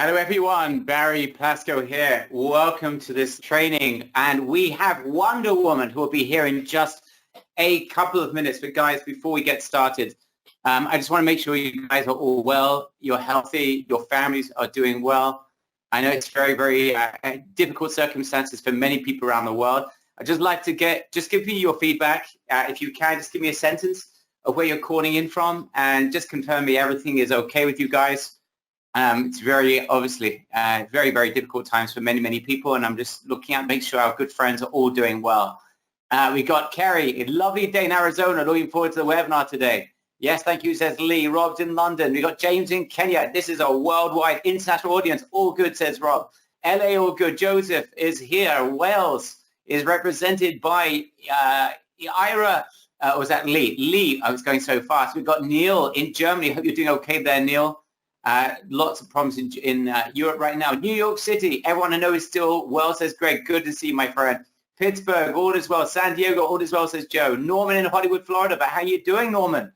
Hello everyone, Barry Plasko here. Welcome to this training, and we have Wonder Woman who will be here in just a couple of minutes. But guys, before we get started, I just want to make sure you guys are all well, you're healthy, your families are doing well. I know it's very, very difficult circumstances for many people around the world. I'd just like to give me your feedback. If you can, just give me a sentence of where you're calling in from and just confirm me everything is okay with you guys. It's very, obviously, very, very difficult times for many, many people, and I'm just looking at make sure our good friends are all doing well. We got Kerry, a lovely day in Arizona, looking forward to the webinar today. Yes, thank you, says Lee. Rob's in London. We got James in Kenya. This is a worldwide international audience. All good, says Rob. LA, all good. Joseph is here. Wales is represented by Ira. Was that Lee? Lee, I was going so fast. We've got Neil in Germany. Hope you're doing okay there, Neil. Lots of problems in Europe right now. New York City, everyone I know is still well, says Greg. Good to see you, my friend. Pittsburgh, all is well. San Diego, all is well, says Joe. Norman in Hollywood, Florida. But how you doing, Norman?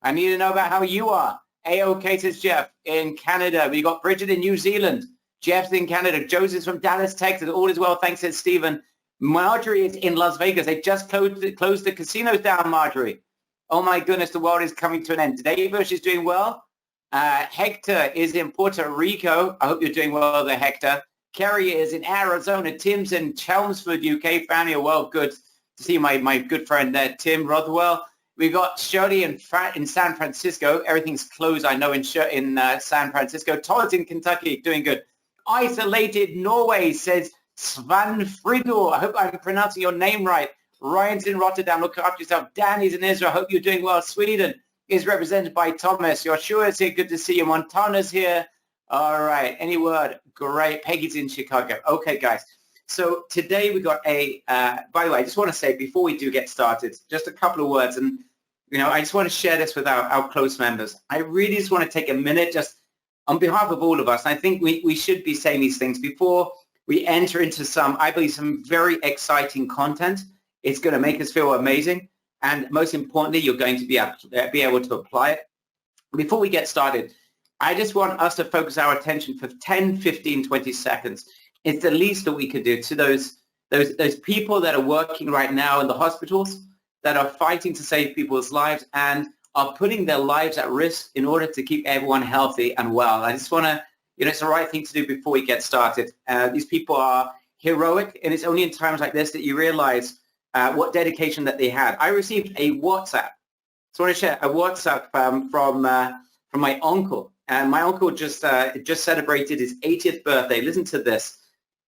I need to know about how you are. A-OK, says Jeff. In Canada, we got Bridget in New Zealand. Jeff's in Canada. Joseph's from Dallas, Texas. All is well, thanks, says Stephen. Marjorie is in Las Vegas. They just closed the casinos down, Marjorie. Oh, my goodness, the world is coming to an end. Dave Bush is doing well. Hector is in Puerto Rico. I hope you're doing well there, Hector. Kerry is in Arizona. Tim's in Chelmsford, UK. Family are well. Good to see my good friend there, Tim Rothwell. We got Shirley in San Francisco. Everything's closed, I know, in San Francisco. Todd's in Kentucky, doing good. Isolated Norway, says Svan Frido. I hope I'm pronouncing your name right. Ryan's in Rotterdam. Look after yourself. Danny's in Israel. I hope you're doing well. Sweden is represented by Thomas. Yoshua is here. Good to see you. Montana's here. All right. Any word? Great. Peggy's in Chicago. Okay, guys. So today we got by the way, I just want to say before we do get started, just a couple of words. And, I just want to share this with our close members. I really just want to take a minute just on behalf of all of us. I think we should be saying these things before we enter into I believe, some very exciting content. It's going to make us feel amazing. And most importantly, you're going to be able to apply it. Before we get started, I just want us to focus our attention for 10, 15, 20 seconds. It's the least that we could do to those people that are working right now in the hospitals, that are fighting to save people's lives and are putting their lives at risk in order to keep everyone healthy and well. I just want to, it's the right thing to do before we get started. These people are heroic, and it's only in times like this that you realize what dedication that they had. I received a WhatsApp. So I want to share a WhatsApp from my uncle. And my uncle just celebrated his 80th birthday. Listen to this.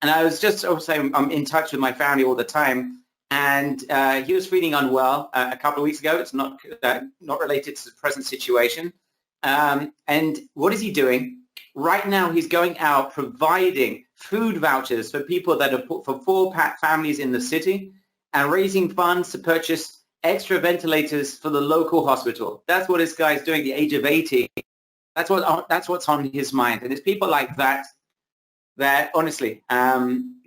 And I was just also, I'm in touch with my family all the time. And he was feeling unwell a couple of weeks ago. It's not related to the present situation. And what is he doing? Right now, he's going out providing food vouchers for people that are put for poor families in the city, and raising funds to purchase extra ventilators for the local hospital. That's what this guy's doing at the age of 80. That's what's on his mind. And it's people like that honestly,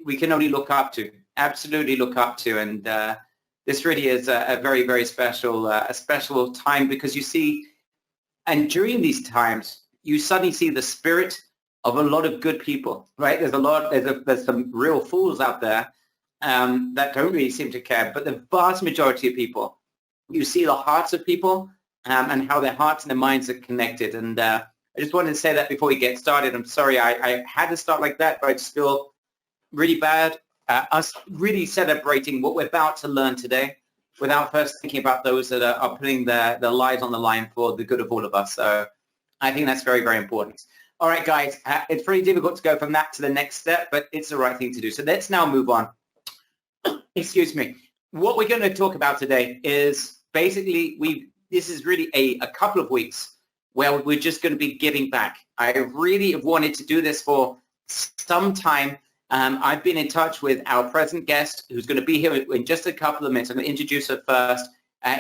we can only look up to, absolutely look up to. And this really is a very, very special time, because you see, and during these times, you suddenly see the spirit of a lot of good people, right? There's some real fools out there that don't really seem to care, but the vast majority of people, you see the hearts of people and how their hearts and their minds are connected. And I just wanted to say that before we get started. I'm sorry I had to start like that, but I just feel really bad. Us really celebrating what we're about to learn today without first thinking about those that are putting their lives on the line for the good of all of us. So I think that's very, very important. All right, guys, it's pretty difficult to go from that to the next step, but it's the right thing to do. So let's now move on. Excuse me. What we're going to talk about today is basically this is really a couple of weeks where we're just going to be giving back. I really have wanted to do this for some time. I've been in touch with our present guest, who's going to be here in just a couple of minutes. I'm going to introduce her first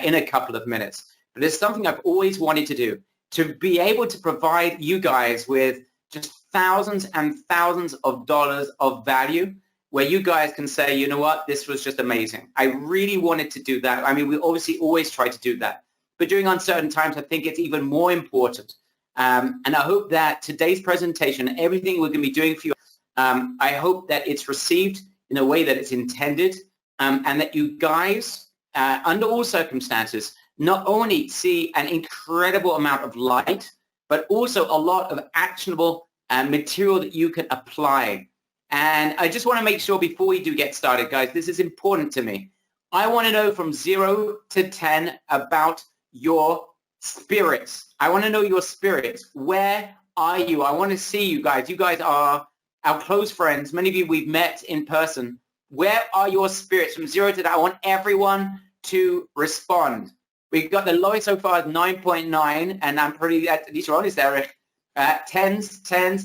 in a couple of minutes. But there's something I've always wanted to do, to be able to provide you guys with just thousands and thousands of dollars of value, where you guys can say, you know what, this was just amazing. I really wanted to do that. I mean, we obviously always try to do that. But during uncertain times, I think it's even more important And I hope that today's presentation, everything we're going to be doing for you, I hope that it's received in a way that it's intended, and that you guys, under all circumstances, not only see an incredible amount of light, but also a lot of actionable material that you can apply. And I just want to make sure before we do get started, guys, this is important to me. I want to know from 0 to 10 about your spirits. I want to know your spirits. Where are you? I want to see you guys. You guys are our close friends. Many of you we've met in person. Where are your spirits from 0 to 10? I want everyone to respond. We've got the lowest so far is 9.9, and I'm pretty, at least you're honest, Eric. 10s,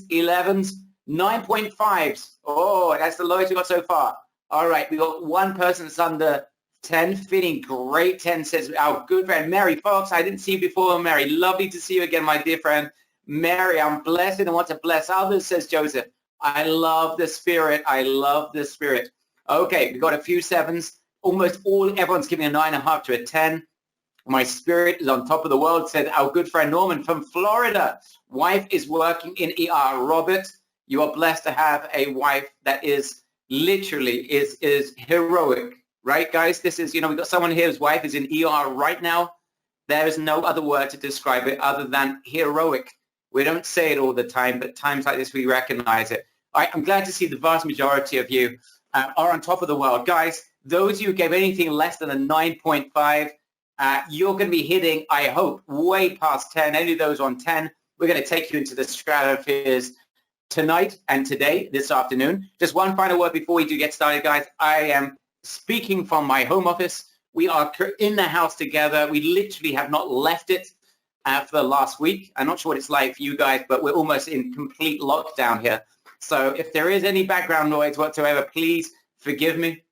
11s, 9.5s. Oh, that's the lowest we've got so far. All right, we got one person that's under 10, feeling great. 10 says, our good friend, Mary Fox. I didn't see you before, Mary. Lovely to see you again, my dear friend. Mary, I'm blessed and want to bless others, says Joseph. I love the spirit. I love the spirit. Okay, we've got a few 7s. Almost everyone's giving a 9.5 to a 10. My spirit is on top of the world, said our good friend Norman from Florida. Wife is working in ER. Robert, you are blessed to have a wife that is literally is heroic, right, guys? This is, we've got someone here whose wife is in ER right now. There is no other word to describe it other than heroic. We don't say it all the time, but times like this, we recognize it. All right, I'm glad to see the vast majority of you are on top of the world. Guys, those of you who gave anything less than a 9.5, you're going to be hitting, I hope, way past 10. Any of those on 10, we're going to take you into the stratospheres tonight and today, this afternoon. Just one final word before we do get started, guys. I am speaking from my home office. We are in the house together. We literally have not left it for the last week. I'm not sure what it's like for you guys, but we're almost in complete lockdown here. So if there is any background noise whatsoever, please forgive me.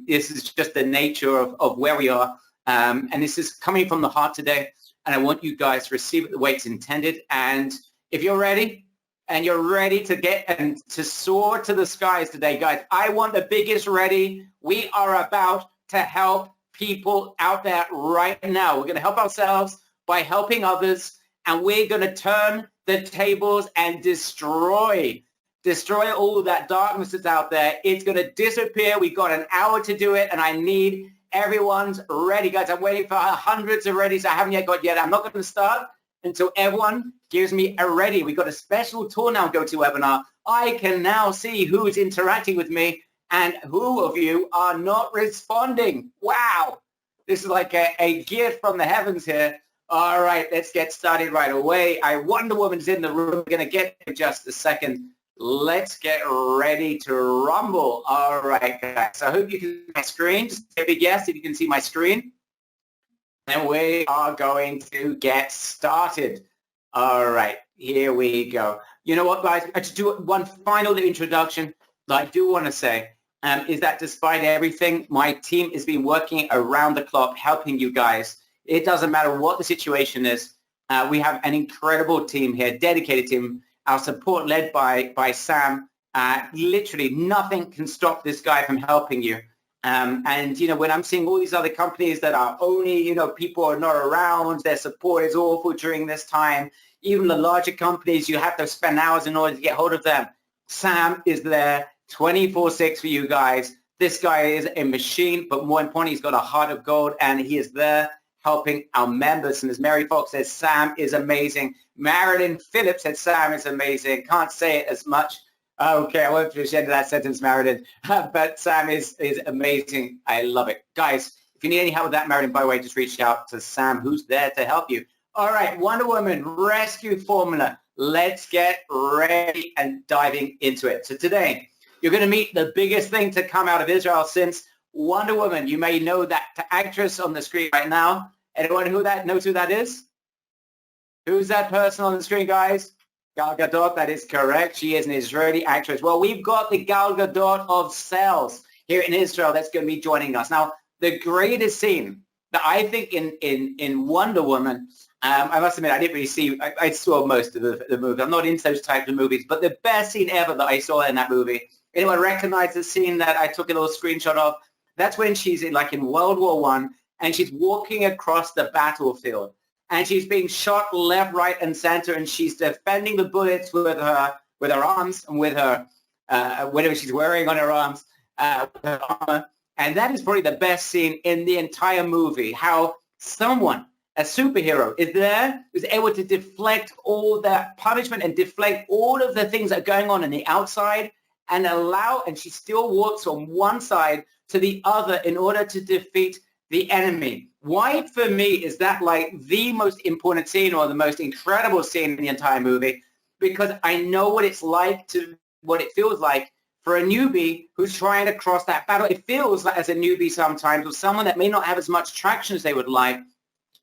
This is just the nature of where we are. And this is coming from the heart today. And I want you guys to receive it the way it's intended. And if you're ready, and you're ready to get and to soar to the skies today, guys, I want the biggest ready. We are about to help people out there right now. We're going to help ourselves by helping others. And we're going to turn the tables and destroy all that darkness that's out there. It's going to disappear. We've got an hour to do it. And I need everyone's ready, guys. I'm waiting for hundreds of readies. I haven't yet got yet. I'm not going to start until everyone gives me a ready. We've got a special tool now, GoToWebinar. I can now see who's interacting with me and who of you are not responding. Wow. This is like a gift from the heavens here. All right, let's get started right away. Wonder Woman's in the room. We're going to get in just a second. Let's get ready to rumble. All right, guys. I hope you can see my screen. Just say a big yes if you can see my screen. And we are going to get started. All right, here we go. You know what, guys? To do one final introduction that I do want to say is that despite everything, my team has been working around the clock helping you guys. It doesn't matter what the situation is. We have an incredible team here, dedicated team. Our support led by Sam. Literally nothing can stop this guy from helping you. And, when I'm seeing all these other companies that are only, people are not around, their support is awful during this time. Even the larger companies, you have to spend hours in order to get hold of them. Sam is there 24/6 for you guys. This guy is a machine, but more importantly, he's got a heart of gold, and he is there helping our members. And as Mary Fox says, Sam is amazing. Marilyn Phillips said Sam is amazing. Can't say it as much. Okay, I won't finish the end of that sentence, Marilyn. But Sam is amazing. I love it. Guys, if you need any help with that, Marilyn, by the way, just reach out to Sam, who's there to help you. All right, Wonder Woman Rescue Formula. Let's get ready and diving into it. So today, you're going to meet the biggest thing to come out of Israel since Wonder Woman. You may know that actress on the screen right now. Anyone knows who that is? Who's that person on the screen, guys? Gal Gadot, that is correct. She is an Israeli actress. Well, we've got the Gal Gadot of sales here in Israel that's going to be joining us. Now, the greatest scene that I think in Wonder Woman, I must admit, I didn't really see, I saw most of the movie. I'm not into those types of movies, but the best scene ever that I saw in that movie, anyone recognize the scene that I took a little screenshot of? That's when she's in World War I, and she's walking across the battlefield. and she's being shot left, right, and center, and she's defending the bullets with her arms and with her whatever she's wearing on her arms, with her armor. And that is probably the best scene in the entire movie. How someone, a superhero, is able to deflect all that punishment and deflect all of the things that are going on the outside, and she still walks from one side to the other in order to defeat the enemy. Why, for me, is that like the most important scene or the most incredible scene in the entire movie? Because I know what it feels like for a newbie who's trying to cross that battle. It feels like, as a newbie sometimes, or someone that may not have as much traction as they would like,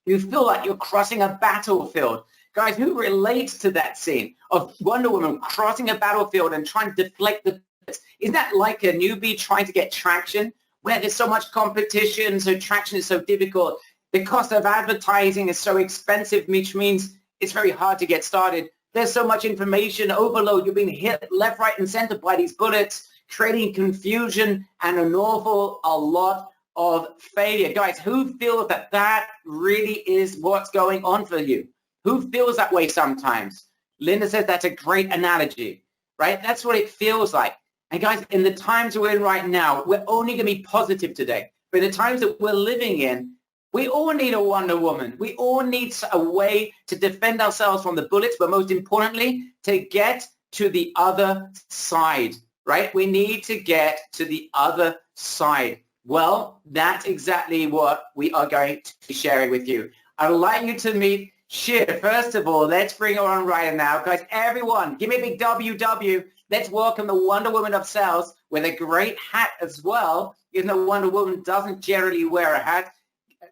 you feel like you're crossing a battlefield. Guys, who relates to that scene of Wonder Woman crossing a battlefield and trying to deflect the bullets? Isn't that like a newbie trying to get traction where there's so much competition, so traction is so difficult? The cost of advertising is so expensive, which means it's very hard to get started. There's so much information overload. You're being hit left, right, and center by these bullets, creating confusion and a lot of failure. Guys, who feels that that really is what's going on for you? Who feels that way sometimes? Linda says that's a great analogy, right? That's what it feels like. And guys, in the times we're in right now, we're only going to be positive today. But in the times that we're living in, we all need a Wonder Woman. We all need a way to defend ourselves from the bullets, but most importantly, to get to the other side, right? We need to get to the other side. Well, that's exactly what we are going to be sharing with you. I'd like you to meet Shir. First of all, let's bring her on right now. Guys, everyone, give me a big WW. Let's welcome the Wonder Woman of Sales with a great hat as well, even though Wonder Woman doesn't generally wear a hat.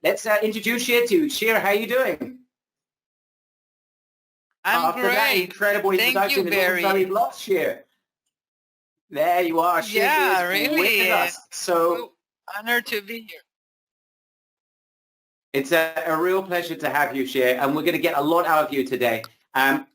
Let's introduce Shir to you. Shir, how are you doing? I'm After great. That incredible introduction, Thank you, Barry. Very lost, Shir. There you are. Shir Yeah, is really. with us. So honored to be here. It's a real pleasure to have you, Shir, and we're going to get a lot out of you today.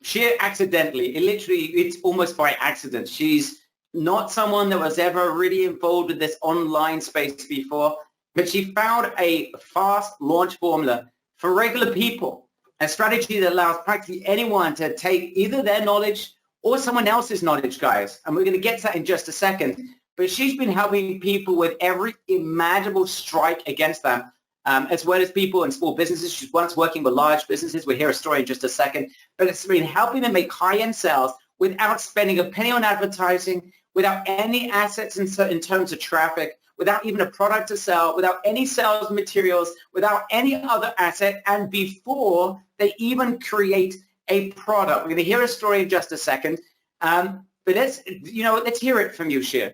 Shir accidentally, it's almost by accident. She's not someone that was ever really involved with this online space before, but she found a fast launch formula for regular people, a strategy that allows practically anyone to take either their knowledge or someone else's knowledge, guys. And we're going to get to that in just a second. But she's been helping people with every imaginable strike against them, as well as people in small businesses. She's once working with large businesses. We'll hear a story in just a second. But it's been helping them make high-end sales without spending a penny on advertising, without any assets in terms of traffic, without even a product to sell, without any sales materials, without any other asset, and before they even create a product. We're going to hear a story in just a second. But let's hear it from you, Shir.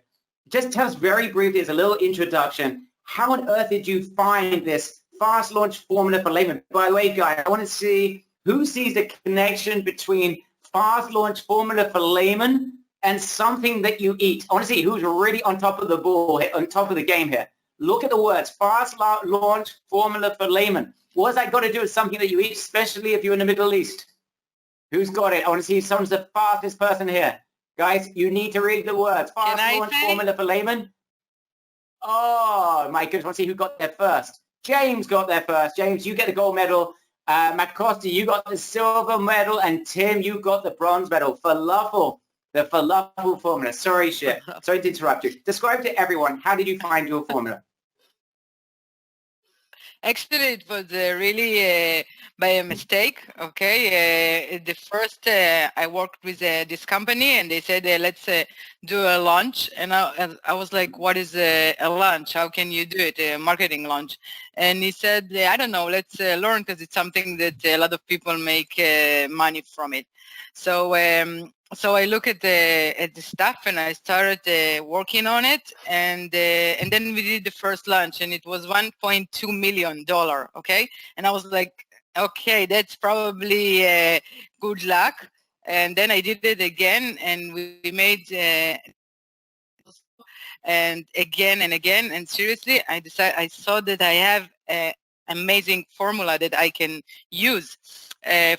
Just tell us very briefly, as a little introduction, how on earth did you find this fast launch formula for layman? By the way, guys, I want to see who sees the connection between fast launch formula for layman and something that you eat. I want to see who's really on top of the ball, on top of the game here. Look at the words, fast launch formula for layman. What's that got to do with something that you eat, especially if you're in the Middle East? Who's got it? I want to see someone's the fastest person here. Guys, you need to read the words. Fast launch formula for layman. Oh, my goodness. I want to see who got there first. James got there first. James, you get the gold medal. Macosta, you got the silver medal. And Tim, you got the bronze medal. Falafel, the falafel formula. Sorry, Shir. Sorry to interrupt you. Describe to everyone, how did you find your formula? Actually, it was really by a mistake, okay? The first, I worked with this company, and they said, let's do a launch. And I was like, what is a launch? How can you do it, a marketing launch? And he said, I don't know, let's learn, because it's something that a lot of people make money from it. So I look at the stuff, and I started working on it, and then we did the first launch, and it was $1.2 million. Okay, and I was like, okay, that's probably good luck. And then I did it again, and we made and again and again. And seriously, I saw that I have an amazing formula that I can use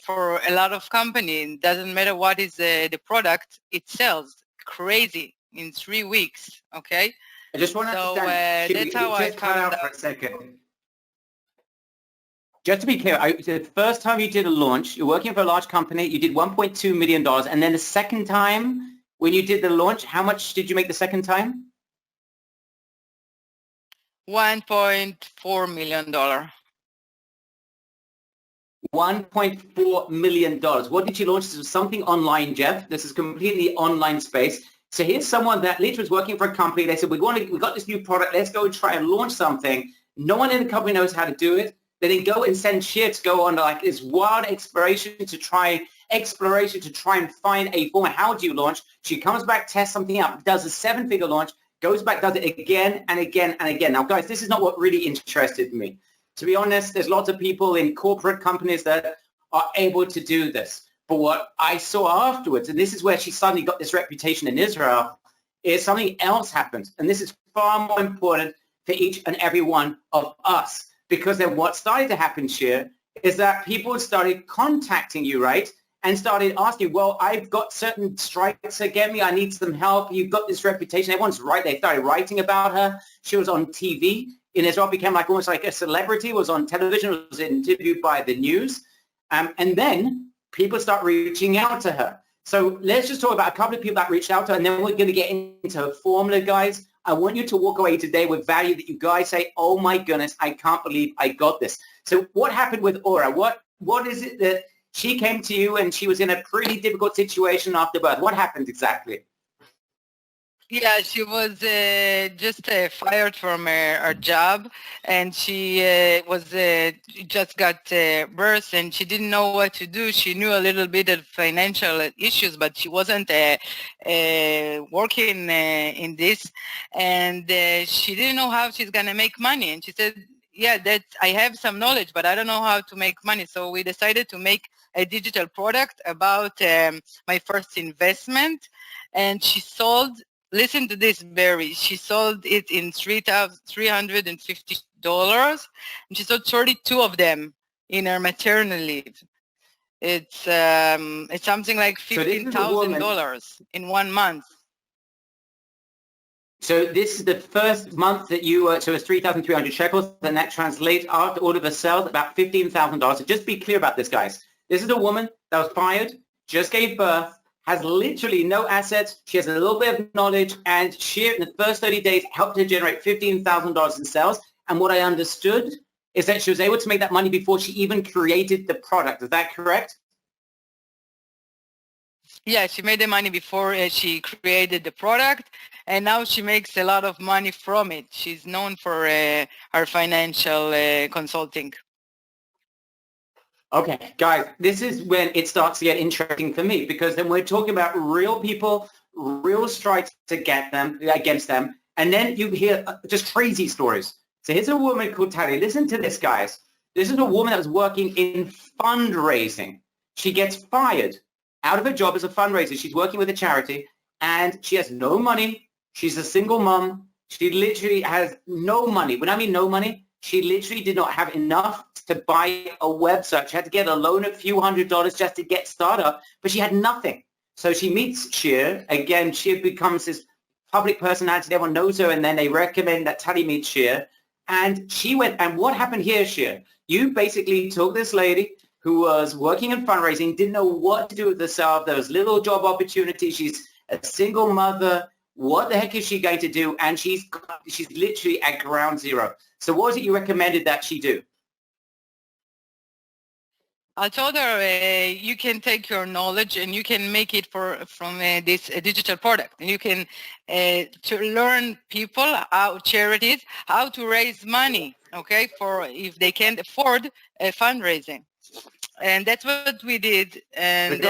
for a lot of companies. It doesn't matter what is the product, it sells crazy in 3 weeks. Okay. I just want to understand. That's how I just cut found out for out. a second. Just to be clear, the first time you did a launch, you're working for a large company, you did $1.2 million. And then the second time when you did the launch, how much did you make the second time? $1.4 million. $1.4 million. What did you launch? This was something online, Jeff. This is completely online space. So here's someone that literally was working for a company. They said, we got this new product. Let's go and try and launch something. No one in the company knows how to do it. Then they go and send Shir to go on like this wild exploration to try and find a format. How do you launch? She comes back, tests something out, does a 7-figure launch, goes back, does it again and again and again. Now, guys, this is not what really interested me. To be honest, there's lots of people in corporate companies that are able to do this. But what I saw afterwards, and this is where she suddenly got this reputation in Israel, is something else happened. And this is far more important for each and every one of us. Because then what started to happen, Shir, is that people started contacting you, right? And started asking, well, I've got certain strikes against me. I need some help. You've got this reputation. Everyone's right. They started writing about her. She was on TV in Israel, became like almost like a celebrity, was on television, was interviewed by the news. And then people start reaching out to her. So let's just talk about a couple of people that reached out to her, and then we're going to get into a formula, guys. I want you to walk away today with value that you guys say, oh my goodness, I can't believe I got this. So what happened with Aura? What is it that she came to you and she was in a pretty difficult situation after birth? What happened exactly? Yeah, she was just fired from her job, and she was just got birth, and she didn't know what to do. She knew a little bit of financial issues, but she wasn't working in this, and she didn't know how she's gonna make money. And she said, "Yeah, that I have some knowledge, but I don't know how to make money." So we decided to make a digital product about my first investment, and she sold. Listen to this, Barry. She sold it in $350, and she sold 32 of them in her maternity leave. It's something like $15,000 in 1 month. So this is the first month that you so it's 3,300 shekels, and that translates after all of the sales about $15,000. So just be clear about this, guys. This is a woman that was fired, just gave birth, has literally no assets. She has a little bit of knowledge, and she, in the first 30 days, helped her generate $15,000 in sales. And what I understood is that she was able to make that money before she even created the product. Is that correct? Yeah, she made the money before she created the product, and now she makes a lot of money from it. She's known for her financial consulting. Okay, guys, this is when it starts to get interesting for me, because then we're talking about real people, real strikes against them, and then you hear just crazy stories. So here's a woman called Tali. Listen to this, guys. This is a woman that was working in fundraising. She gets fired out of her job as a fundraiser. She's working with a charity, and she has no money. She's a single mom. She literally has no money. When I mean no money, she literally did not have enough to buy a website. She had to get a loan of a few $100s just to get started, but she had nothing. So she meets Shir. Again, Shir becomes this public personality. Everyone knows her, and then they recommend that Tali meet Shir. And she went, and what happened here, Shir? You basically took this lady who was working in fundraising, didn't know what to do with herself. There was little job opportunities. She's a single mother. What the heck is she going to do? And she's literally at ground zero. So what was it you recommended that she do? I told her you can take your knowledge and you can make it from this digital product. And you can to learn people, charities, how to raise money, okay, for if they can't afford fundraising. And that's what we did. And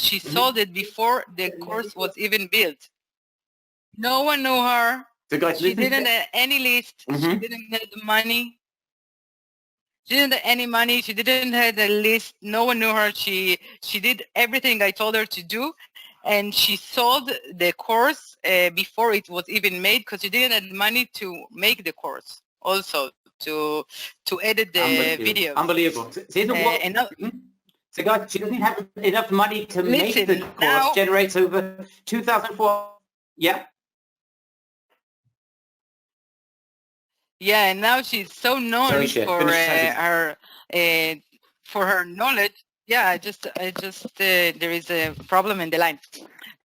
she sold it before the course was even built. No one knew her. She didn't have any list. She didn't have the money. She didn't have any money. She didn't have a list. No one knew her. She did everything I told her to do. And she sold the course before it was even made, because she didn't have money to make the course. Also, to edit the video. Unbelievable. So guys, she doesn't have enough money to make the course. Now, generates over 2,004. Yeah. Yeah, and now she's so known Sorry, Shir. for Finish the sentence. her knowledge. Yeah, I just there is a problem in the line.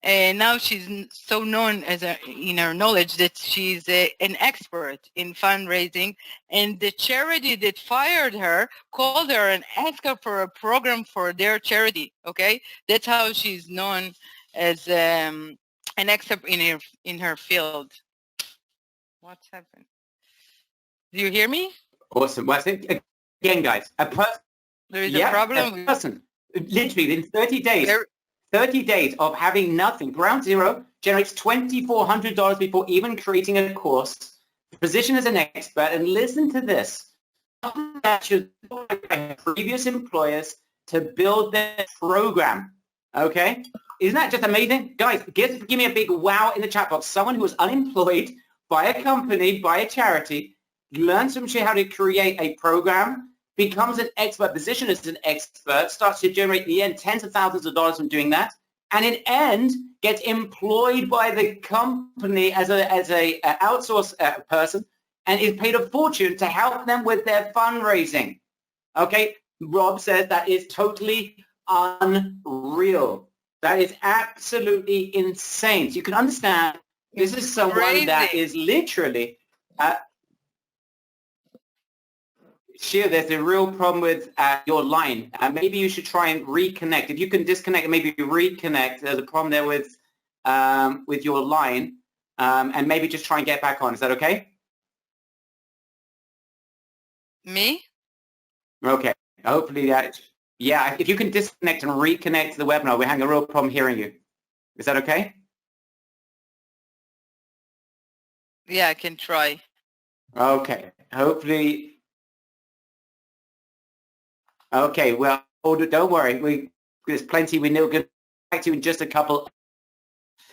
And now she's so known as in her knowledge that she's an expert in fundraising. And the charity that fired her called her and asked her for a program for their charity. Okay, that's how she's known as an expert in her field. What's happened? Do you hear me? Awesome. Well, I think, again, guys, There is a problem. a person, literally in 30 days, There, 30 days of having nothing, ground zero, generates $2,400 before even creating a course, position as an expert, and listen to this. That should previous employers to build their program. Okay? Isn't that just amazing? Guys, give me a big wow in the chat box. Someone who was unemployed by a company, by a charity, learns from how to create a program, becomes an expert, position as an expert, starts to generate in the end tens of thousands of dollars from doing that, and in end gets employed by the company as a outsourced person and is paid a fortune to help them with their fundraising. Okay, Rob says that is totally unreal. That is absolutely insane. So you can understand this is someone that is literally Shir, there's a real problem with your line. Maybe you should try and reconnect. If you can disconnect and maybe reconnect, there's a problem there with your line, and maybe just try and get back on. Is that okay? me? Okay. Hopefully that. Yeah. If you can disconnect and reconnect to the webinar, we're having a real problem hearing you. Is that okay? Yeah, I can try. Okay. Hopefully. Okay, well, don't worry. There's plenty we know. We'll get back to you in just a couple.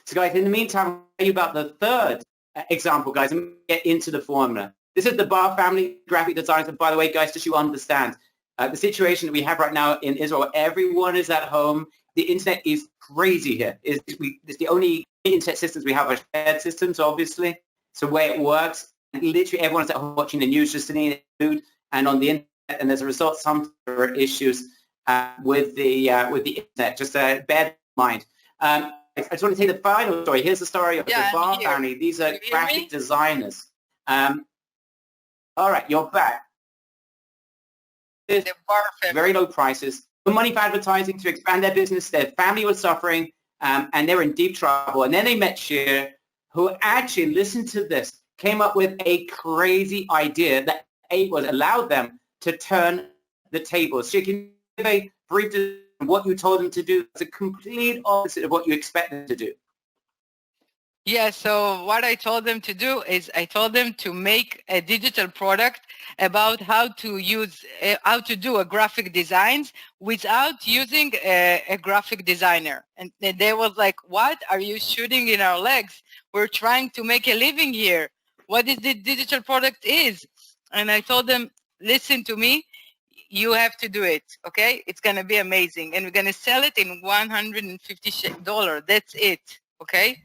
So, guys, in the meantime, I'll tell you about the third example, guys, and get into the formula. This is the Bar family graphic designers. And by the way, guys, just so you understand, the situation that we have right now in Israel, everyone is at home. The internet is crazy here. It's the only internet systems we have are shared systems, obviously. So the way it works, literally everyone's at home watching the news, just sitting in food and on the internet. And as a result, some issues with the internet. Just bear in mind. I just want to tell you the final story. Here's the story of the Bar family. These are graphic designers. All right, you're back. The Bar family. Very low prices, no money for advertising to expand their business. Their family was suffering, and they were in deep trouble. And then they met Shir, who actually, listen to this, came up with a crazy idea that allowed them to turn the tables. So you can give a brief of what you told them to do. It's a complete opposite of what you expect them to do. Yeah, so what I told them to do is I told them to make a digital product about how to do a graphic designs without using a graphic designer. And they was like, what? Are you shooting in our legs? We're trying to make a living here. What is the digital product is? And I told them, listen to me, you have to do it, okay? It's going to be amazing. And we're going to sell it in $150. That's it, okay?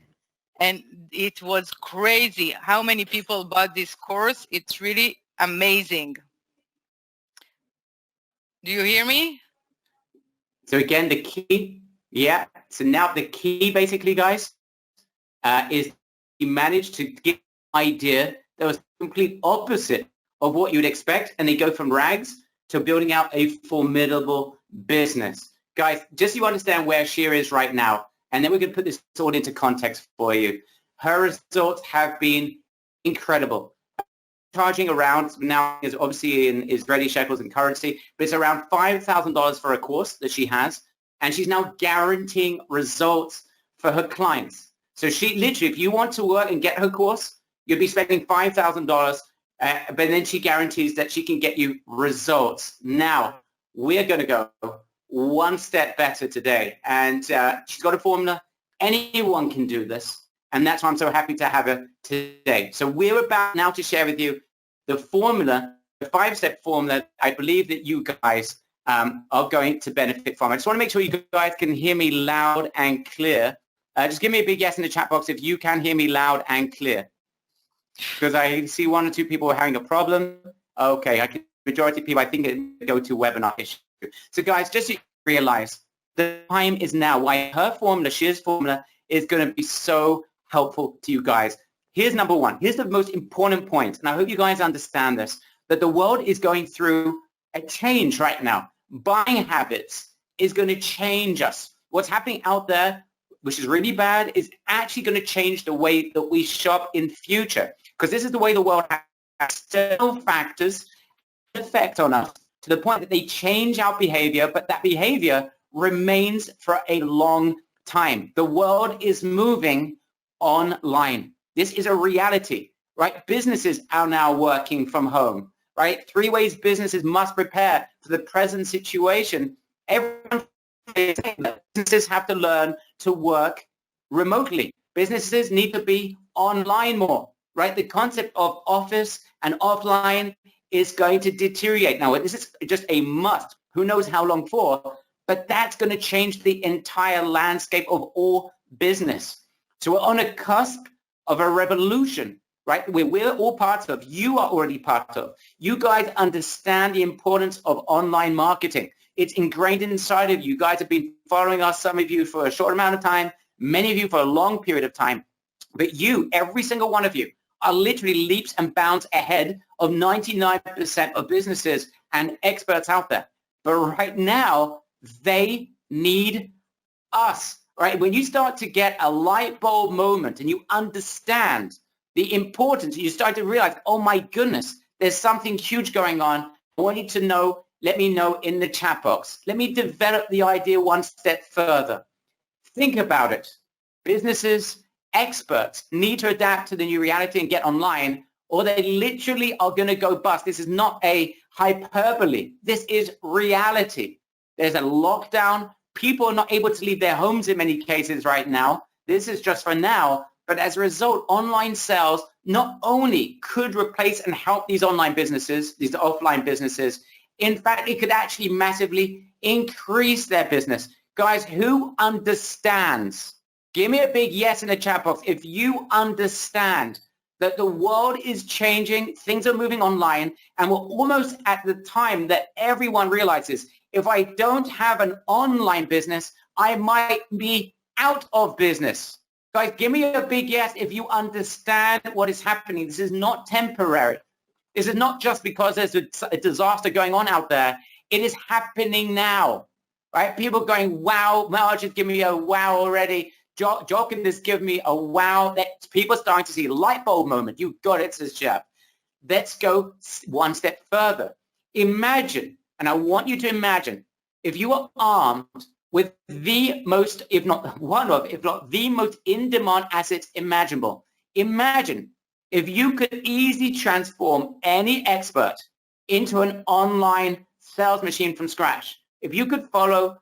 And it was crazy how many people bought this course. It's really amazing. Do you hear me? So again, the key, yeah. So now the key basically, guys, is you managed to get an idea that was complete opposite of what you'd expect, and they go from rags to building out a formidable business. Guys, just so you understand where Shir is right now, and then we're going to put this all into context for you. Her results have been incredible. Charging around, now is obviously in Israeli shekels and currency, but it's around $5,000 for a course that she has, and she's now guaranteeing results for her clients. So she literally, if you want to work and get her course, you'll be spending $5,000, but then she guarantees that she can get you results. Now, we're going to go one step better today, and she's got a formula. Anyone can do this, and that's why I'm so happy to have her today. So we're about now to share with you the formula, the 5-step formula I believe that you guys are going to benefit from. I just want to make sure you guys can hear me loud and clear. Just give me a big yes in the chat box if you can hear me loud and clear. Because I see one or two people are having a problem. Okay, majority of people, I think, go to webinar issue. So guys, just so you realize, the time is now. Why her formula, Shir's formula, is going to be so helpful to you guys. Here's number one. Here's the most important point, and I hope you guys understand this, that the world is going through a change right now. Buying habits is going to change us. What's happening out there, which is really bad, is actually going to change the way that we shop in future. Because this is the way the world has external factors effect on us to the point that they change our behavior, but that behavior remains for a long time. The world is moving online. This is a reality, right? Businesses are now working from home, right? 3 ways businesses must prepare for the present situation. Everyone, businesses have to learn to work remotely. Businesses need to be online more, right? The concept of office and offline is going to deteriorate. Now, this is just a must. Who knows how long for? But that's going to change the entire landscape of all business. So we're on a cusp of a revolution, right? We're all part of. You are already part of. You guys understand the importance of online marketing. It's ingrained inside of you. You guys have been following us, some of you for a short amount of time, many of you for a long period of time. But you, every single one of you, are literally leaps and bounds ahead of 99% of businesses and experts out there. But right now, they need us, right? When you start to get a light bulb moment and you understand the importance, you start to realize, oh my goodness, there's something huge going on. I want you to know, let me know in the chat box. Let me develop the idea one step further. Think about it. Businesses, experts need to adapt to the new reality and get online, or they literally are going to go bust. This is not a hyperbole. This is reality. There's a lockdown. People are not able to leave their homes in many cases right now. This is just for now. But as a result, online sales not only could replace and help these online businesses, these offline businesses, in fact, it could actually massively increase their business. Guys, who understands? Give me a big yes in the chat box if you understand that the world is changing, things are moving online, and we're almost at the time that everyone realizes, if I don't have an online business, I might be out of business. Guys, give me a big yes if you understand what is happening. This is not temporary. This is not just because there's a disaster going on out there. It is happening now, right? People going, wow, Mel just give me a wow already. Joel can just give me a wow. That people are starting to see a light bulb moment. You got it, says Jeff. Let's go one step further. Imagine, and I want you to imagine, if you were armed with the most, if not one of, if not the most in-demand assets imaginable. Imagine if you could easily transform any expert into an online sales machine from scratch. If you could follow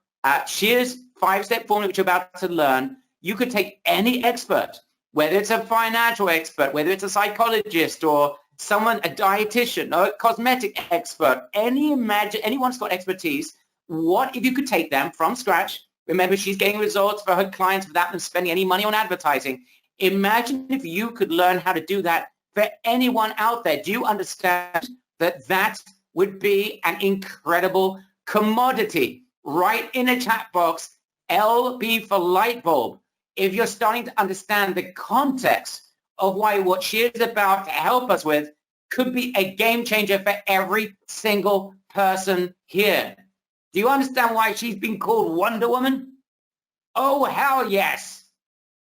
Shir's 5-step formula, which you're about to learn, you could take any expert, whether it's a financial expert, whether it's a psychologist or someone, a dietitian or a cosmetic expert, anyone's got expertise. What if you could take them from scratch? Remember, she's getting results for her clients without them spending any money on advertising. Imagine if you could learn how to do that for anyone out there. Do you understand that that would be an incredible commodity? Right in the chat box, LB for light bulb. If you're starting to understand the context of why what she is about to help us with could be a game changer for every single person here. Do you understand why she's been called Wonder Woman? Oh, hell yes.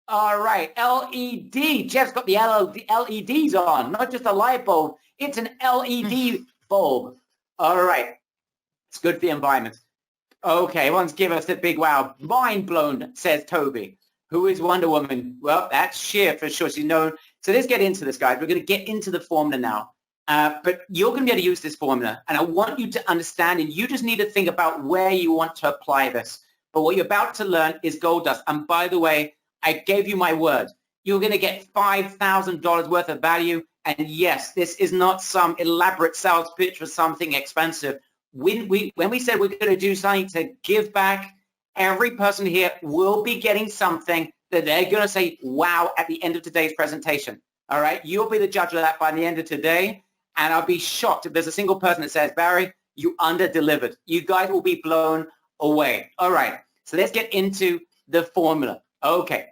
All right, LED. Jeff's got the LEDs on, not just a light bulb. It's an LED bulb. All right. It's good for the environment. Okay, everyone's give us a big wow. Mind blown, says Toby. Who is Wonder Woman? Well, that's Shir for sure. She's known. So let's get into this, guys. We're going to get into the formula now. But you're going to be able to use this formula. And I want you to understand, and you just need to think about where you want to apply this. But what you're about to learn is gold dust. And by the way, I gave you my word. You're going to get $5,000 worth of value. And yes, this is not some elaborate sales pitch for something expensive. When we said we're going to do something to give back, every person here will be getting something that they're going to say, wow, at the end of today's presentation. All right, you'll be the judge of that by the end of today, and I'll be shocked if there's a single person that says, Barry, you under-delivered. You guys will be blown away. All right, so let's get into the formula. Okay,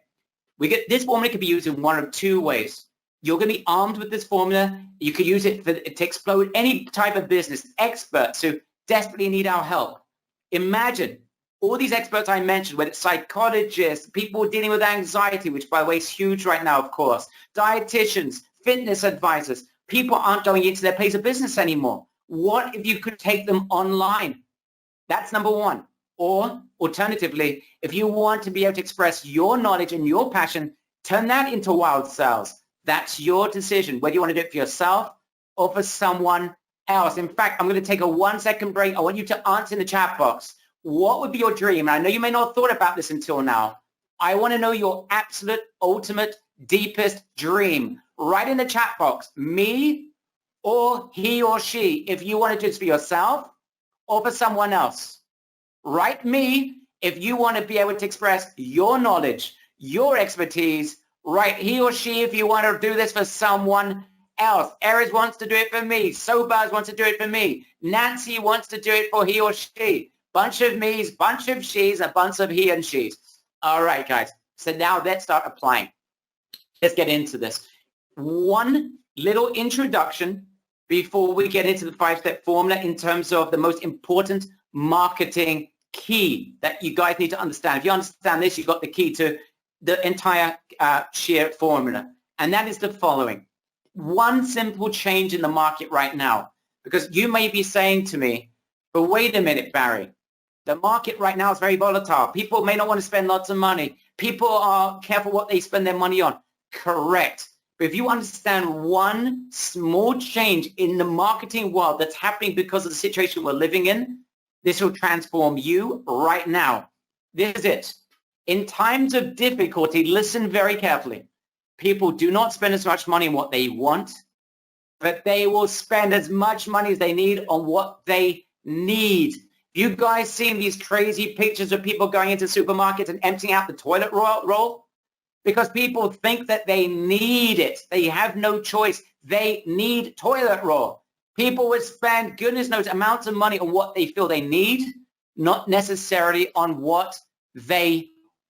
this formula can be used in one of two ways. You're going to be armed with this formula. You could use it to explode any type of business, experts who desperately need our help. Imagine all these experts I mentioned, whether it's psychologists, people dealing with anxiety, which by the way is huge right now, of course, dietitians, fitness advisors, people aren't going into their place of business anymore. What if you could take them online? That's number one. Or alternatively, if you want to be able to express your knowledge and your passion, turn that into wild sales. That's your decision, whether you want to do it for yourself or for someone else. In fact, I'm going to take a 1-second break. I want you to answer in the chat box. What would be your dream? And I know you may not have thought about this until now. I want to know your absolute, ultimate, deepest dream. Write in the chat box, me or he or she, if you want to do this for yourself or for someone else. Write me if you want to be able to express your knowledge, your expertise. Write he or she if you want to do this for someone else. Aries wants to do it for me. Sobaz wants to do it for me. Nancy wants to do it for he or she. Bunch of me's, bunch of she's, a bunch of he and she's. All right, guys. So now let's start applying. Let's get into this. One little introduction before we get into the 5-step formula in terms of the most important marketing key that you guys need to understand. If you understand this, you've got the key to the entire Shir formula. And that is the following. One simple change in the market right now. Because you may be saying to me, but wait a minute, Barry. The market right now is very volatile. People may not want to spend lots of money. People are careful what they spend their money on. Correct. But if you understand one small change in the marketing world that's happening because of the situation we're living in, this will transform you right now. This is it. In times of difficulty, listen very carefully. People do not spend as much money on what they want, but they will spend as much money as they need on what they need. You guys seen these crazy pictures of people going into supermarkets and emptying out the toilet roll? Because people think that they need it. They have no choice. They need toilet roll. People would spend goodness knows amounts of money on what they feel they need, not necessarily on what they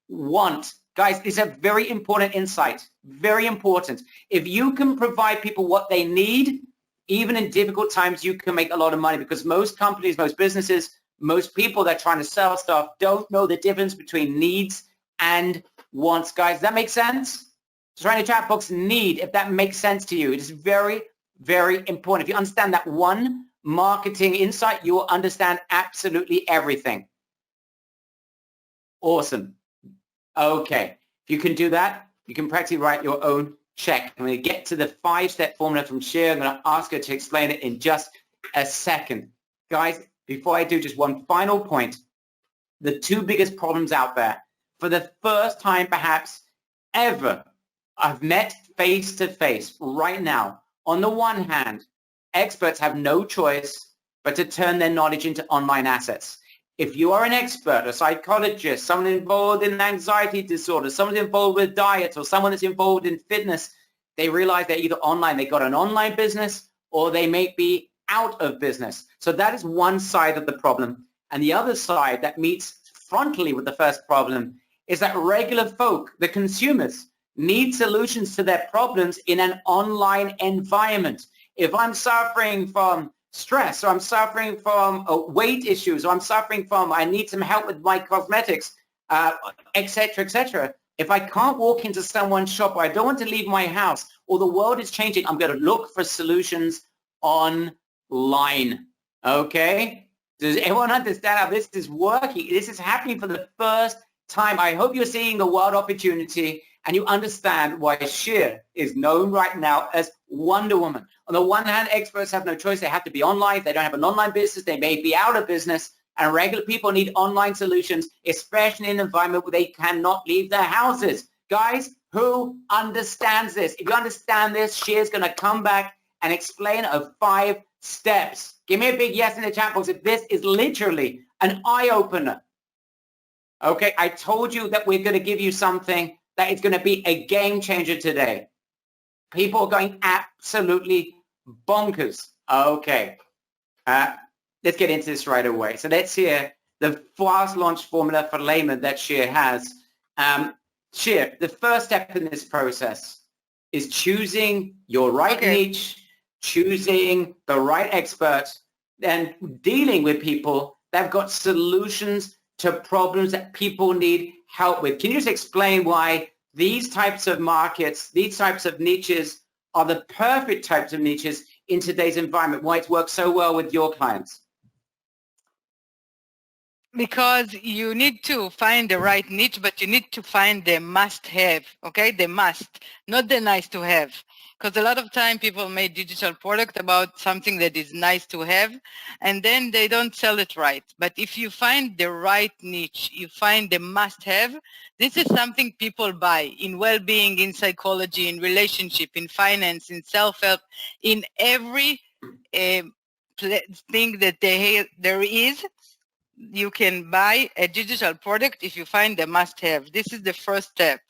want. Guys, this is a very important insight. Very important. If you can provide people what they need, even in difficult times, you can make a lot of money because most companies, most businesses, most people that are trying to sell stuff don't know the difference between needs and wants. Guys, does that make sense? Just write in the chat box, need, if that makes sense to you. It is very, very important. If you understand that one marketing insight, you will understand absolutely everything. Awesome. Okay. If you can do that, you can practically write your own check. I'm going to get to the 5-step formula from Shir. I'm going to ask her to explain it in just a second. Guys, before I do, just one final point. The two biggest problems out there, for the first time perhaps ever, I've met face-to-face right now. On the one hand, experts have no choice but to turn their knowledge into online assets. If you are an expert, a psychologist, someone involved in anxiety disorder, someone involved with diet, or someone that's involved in fitness, they realize they're either online, they got an online business, or they may be out of business. So that is one side of the problem. And the other side that meets frontally with the first problem is that regular folk, the consumers, need solutions to their problems in an online environment. If I'm suffering from stress, or I'm suffering from weight issues, or I'm suffering from, I need some help with my cosmetics, etc., etc. If I can't walk into someone's shop, or I don't want to leave my house, or the world is changing, I'm going to look for solutions online. Okay? Does everyone understand how this is working? This is happening for the first time. I hope you're seeing the world opportunity and you understand why Shir is known right now as Wonder Woman. On the one hand, experts have no choice. They have to be online. If they don't have an online business, they may be out of business. And regular people need online solutions, especially in an environment where they cannot leave their houses. Guys, who understands this? If you understand this, Shir's going to come back and explain of 5 steps. Give me a big yes in the chat box if this is literally an eye-opener. Okay, I told you that we're going to give you something that is going to be a game changer today. People are going absolutely bonkers. Okay. Let's get into this right away. So let's hear the fast launch formula for layman that Shir has. Shir, the first step in this process is choosing your right niche, choosing the right expert, and dealing with people that have got solutions to problems that people need help with. Can you just explain why these types of markets, these types of niches are the perfect types of niches in today's environment, why it works so well with your clients? Because you need to find the right niche, but you need to find the must-have, okay? The must, not the nice-to-have. Because a lot of time people make digital product about something that is nice to have, and then they don't sell it right. But if you find the right niche, you find the must-have, this is something people buy in well-being, in psychology, in relationship, in finance, in self-help, in every thing that there is. You can buy a digital product if you find the must-have. This is the first step.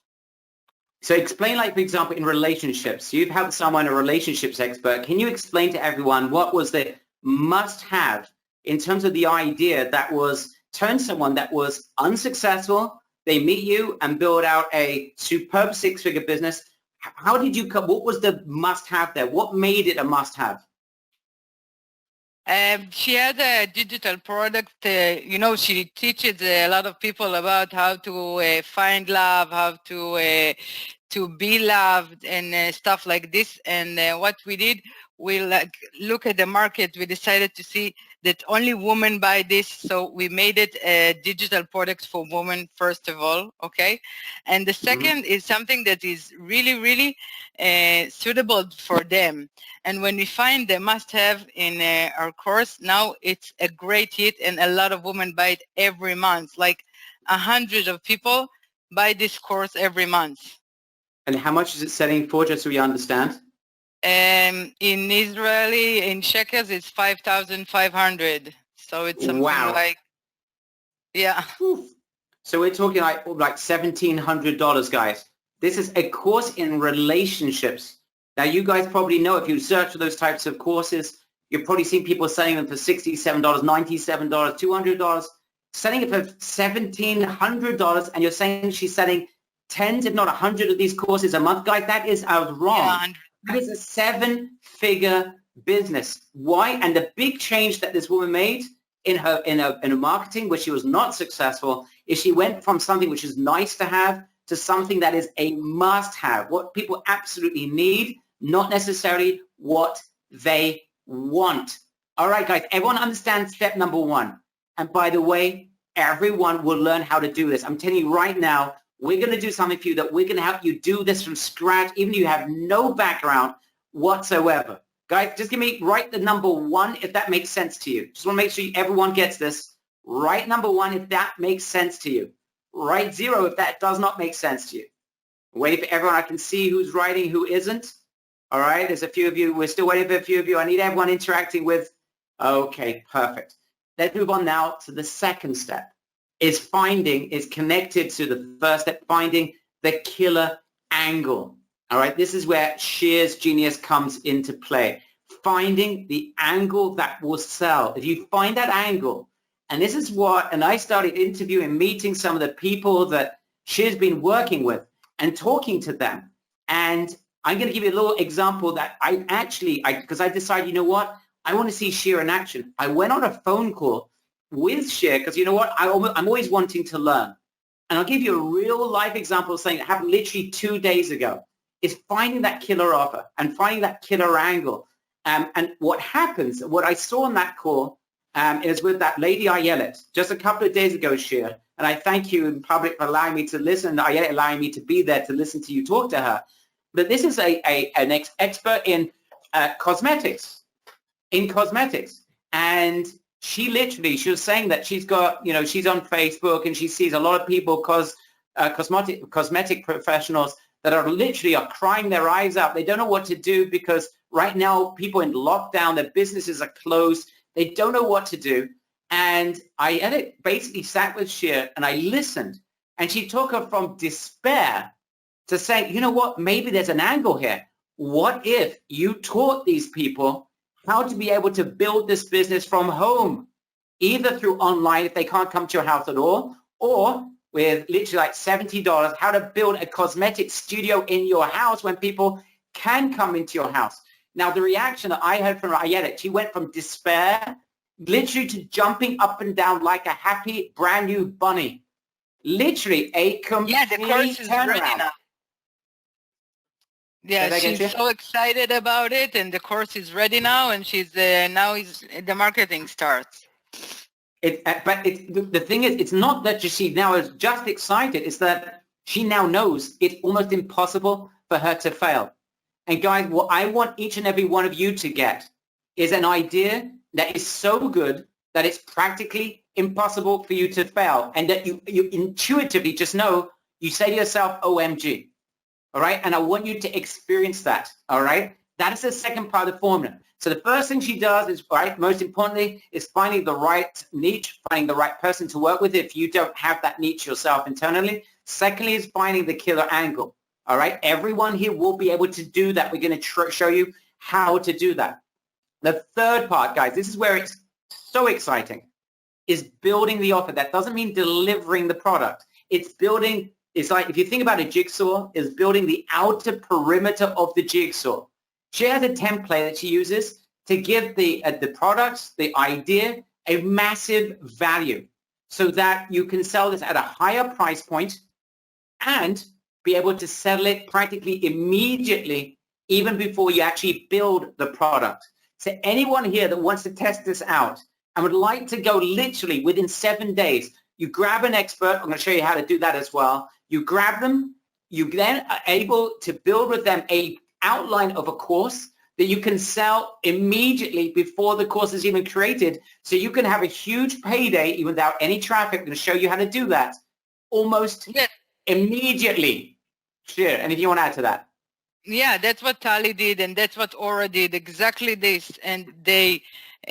So explain, like, for example, in relationships, you've helped someone, a relationships expert. Can you explain to everyone what was the must-have in terms of the idea that was turn someone that was unsuccessful, they meet you and build out a superb six-figure business? How did you come? What was the must-have there? What made it a must-have? She had a digital product. She teaches a lot of people about how to find love, how to be loved, and stuff like this. And what we did, we look at the market. We decided to see that only women buy this, so we made it a digital product for women first of all. Okay, and the second is something that is really, really suitable for them. And when we find the must-have in our course, now it's a great hit, and a lot of women buy it every month. Like 100 of people buy this course every month. And how much is it selling for, just so we understand? In Israeli, in shekels, it's 5,500. So it's something like, yeah. So we're talking like $1,700, guys. This is a course in relationships. Now, you guys probably know, if you search for those types of courses, you've probably seen people selling them for $67, $97, $200, selling it for $1,700, and you're saying she's selling tens, if not 100 of these courses a month. Guys, that is wrong. Yeah, that is a seven-figure business. Why? And the big change that this woman made in her marketing, where she was not successful, is she went from something which is nice to have to something that is a must-have, what people absolutely need, not necessarily what they want. All right, guys, everyone understands step number one. And by the way, everyone will learn how to do this. I'm telling you right now, we're going to do something for you that we're going to help you do this from scratch, even if you have no background whatsoever. Guys, just write the number one if that makes sense to you. Just want to make sure everyone gets this. Write number one if that makes sense to you. Write 0 if that does not make sense to you. Waiting for everyone. I can see who's writing, who isn't. All right, there's a few of you. We're still waiting for a few of you. I need everyone interacting with. Okay, perfect. Let's move on now to the second step. Is connected to the first step, finding the killer angle. All right, this is where Shir's genius comes into play. Finding the angle that will sell. If you find that angle, and this is what, and I started interviewing, meeting some of the people that Shir's been working with and talking to them. And I'm going to give you a little example that because I decided, you know what, I want to see Shir in action. I went on a phone call with Shir because, you know what, I'm always wanting to learn. And I'll give you a real life example of something that happened literally 2 days ago, is finding that killer offer and finding that killer angle. And what happens, what I saw on that call is with that lady Ayelet just a couple of days ago, Shir, and I thank you in public for allowing me to listen, Ayelet allowing me to be there to listen to you talk to her. But this is an expert in cosmetics, and she was saying that she's got, she's on Facebook and she sees a lot of people, cosmetic professionals that are literally crying their eyes out. They don't know what to do because right now people in lockdown, their businesses are closed. They don't know what to do. And I basically sat with Shir and I listened, and she took her from despair to saying, you know what, maybe there's an angle here. what if you taught these people how to be able to build this business from home, either through online if they can't come to your house at all, or with literally like $70, how to build a cosmetic studio in your house when people can come into your house. Now, the reaction that I heard from Ayelet, she went from despair literally to jumping up and down like a happy brand new bunny. Literally a complete the course is ready turnaround. now. Yeah, she's so excited about it, and the course is ready now, and she's now the marketing starts. The thing is, it's not that she now is just excited. It's that she now knows it's almost impossible for her to fail. And guys, what I want each and every one of you to get is an idea that is so good that it's practically impossible for you to fail, and that you intuitively just know, you say to yourself, OMG. All right. And I want you to experience that. All right. That is the second part of the formula. So the first thing she does is, right, most importantly, is finding the right niche, finding the right person to work with if you don't have that niche yourself internally. Secondly is finding the killer angle. All right. Everyone here will be able to do that. We're going to show you how to do that. The third part, guys, this is where it's so exciting, is building the offer. That doesn't mean delivering the product. It's building. It's like, if you think about a jigsaw, is building the outer perimeter of the jigsaw. She has a template that she uses to give the products, the idea, a massive value so that you can sell this at a higher price point and be able to sell it practically immediately, even before you actually build the product. So anyone here that wants to test this out and would like to go literally within 7 days, you grab an expert. I'm going to show you how to do that as well. You grab them. You then are able to build with them a outline of a course that you can sell immediately before the course is even created. So you can have a huge payday even without any traffic. I'm going to show you how to do that almost immediately. Shir, and if you want to add to that. Yeah, that's what Tali did, and that's what Aura did, exactly this. And they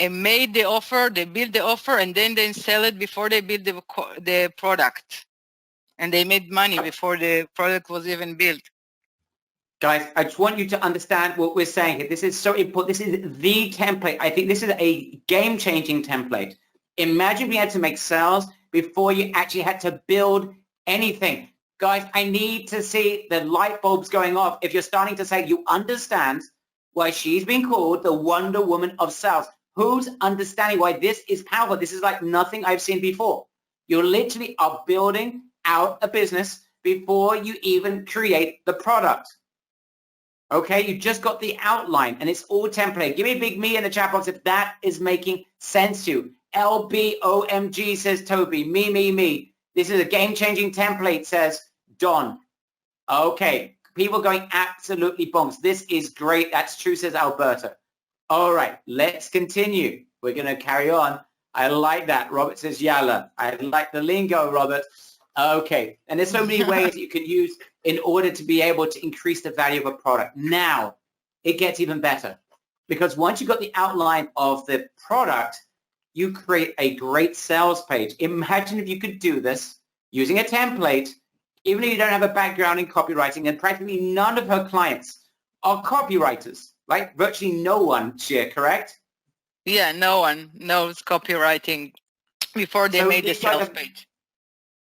made the offer, they built the offer, and then they sell it before they build the product. And they made money before the product was even built. Guys, I just want you to understand what we're saying here. This is so important. This is the template. I think this is a game-changing template. Imagine we had to make sales before you actually had to build anything. Guys, I need to see the light bulbs going off if you're starting to say you understand why she's been called the Wonder Woman of sales. Who's understanding why this is powerful? This is like nothing I've seen before. You literally are building out a business before you even create the product. Okay, you just got the outline and it's all template. Give me a big me in the chat box if that is making sense to you. LBOMG, says Toby. Me. This is a game-changing template, says Don. Okay, people going absolutely bonks. This is great. That's true, says Alberta. All right, let's continue. We're going to carry on. I like that. Robert says yalla. I like the lingo, Robert. Okay, and there's so many ways you can use in order to be able to increase the value of a product. Now, it gets even better because once you've got the outline of the product, you create a great sales page. Imagine if you could do this using a template, even if you don't have a background in copywriting, and practically none of her clients are copywriters, right? Virtually no one, Shir, correct? Yeah, no one knows copywriting before they made the sales page.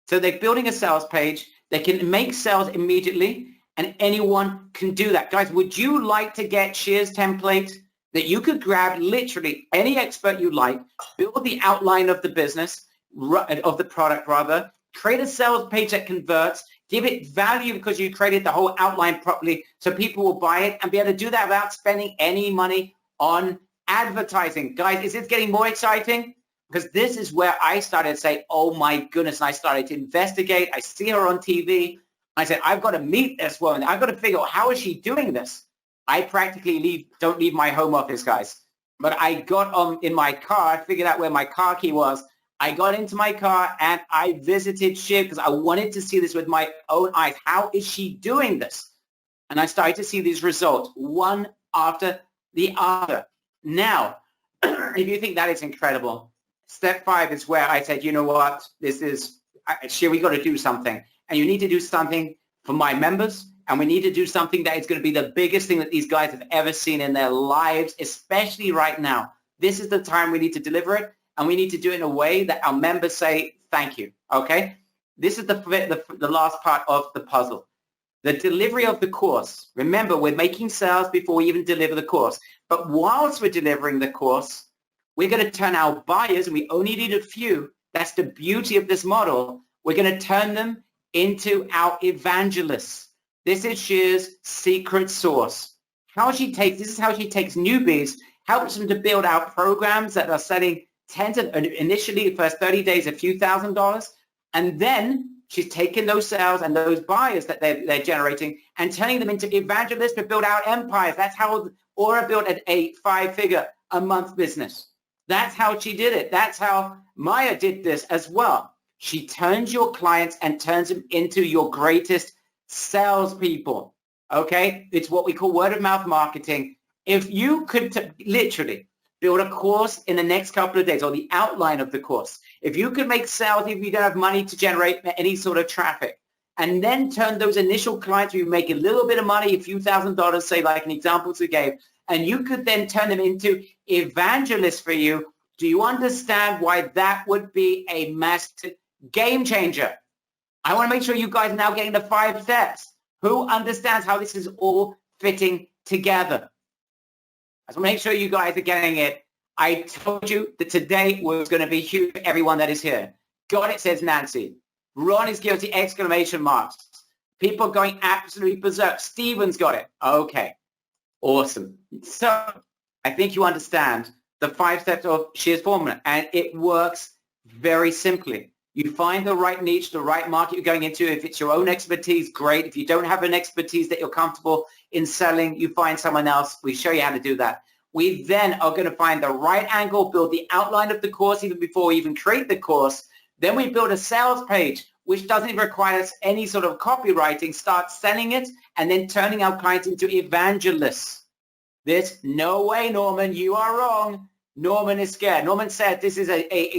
So they're building a sales page. They can make sales immediately, and anyone can do that. Guys, would you like to get Shir's template that you could grab literally any expert you like, build the outline of the business, of the product rather, create a sales page that converts, give it value because you created the whole outline properly so people will buy it, and be able to do that without spending any money on advertising. Guys, is this getting more exciting? Because this is where I started to say, oh my goodness, and I started to investigate. I see her on TV. I said, I've got to meet this woman. I've got to figure out how is she doing this? I practically don't leave my home office, guys. But I got in my car. I figured out where my car key was. I got into my car and I visited Shir because I wanted to see this with my own eyes. How is she doing this? And I started to see these results, one after the other. Now, if you think that is incredible, step 5 is where I said, you know what, this is, Shir, we got to do something. And you need to do something for my members and we need to do something that is going to be the biggest thing that these guys have ever seen in their lives, especially right now. This is the time we need to deliver it, and we need to do it in a way that our members say, thank you, okay? This is the last part of the puzzle. The delivery of the course. Remember, we're making sales before we even deliver the course. But whilst we're delivering the course, we're going to turn our buyers, and we only need a few. That's the beauty of this model. We're going to turn them into our evangelists. This is Shir's secret sauce. This is how she takes newbies, helps them to build out programs that are selling initially the first 30 days, a few $1,000s, and then she's taking those sales and those buyers that they're generating and turning them into evangelists to build out empires. That's how Aura built a 5-figure a month business. That's how she did it. That's how Maya did this as well. She turns your clients and turns them into your greatest salespeople. Okay? It's what we call word of mouth marketing. If you could literally build a course in the next couple of days, or the outline of the course, if you could make sales if you don't have money to generate any sort of traffic, and then turn those initial clients who make a little bit of money, a few $1,000s, say like an example you gave, and you could then turn them into evangelists for you, do you understand why that would be a massive game changer? I want to make sure you guys are now getting the 5 steps. Who understands how this is all fitting together? I just want to make sure you guys are getting it. I told you that today was going to be huge for everyone that is here. Got it, says Nancy. Ron is guilty, exclamation marks. People going absolutely berserk. Steven's got it. Okay. Awesome. So I think you understand the 5 steps of Shir's formula, and it works very simply. You find the right niche, the right market you're going into. If it's your own expertise, great. If you don't have an expertise that you're comfortable in selling, you find someone else. We show you how to do that. We then are going to find the right angle, build the outline of the course even before we even create the course. Then we build a sales page, which doesn't even require us any sort of copywriting, start selling it, and then turning our clients into evangelists. No way, Norman, you are wrong. Norman is scared. Norman said this is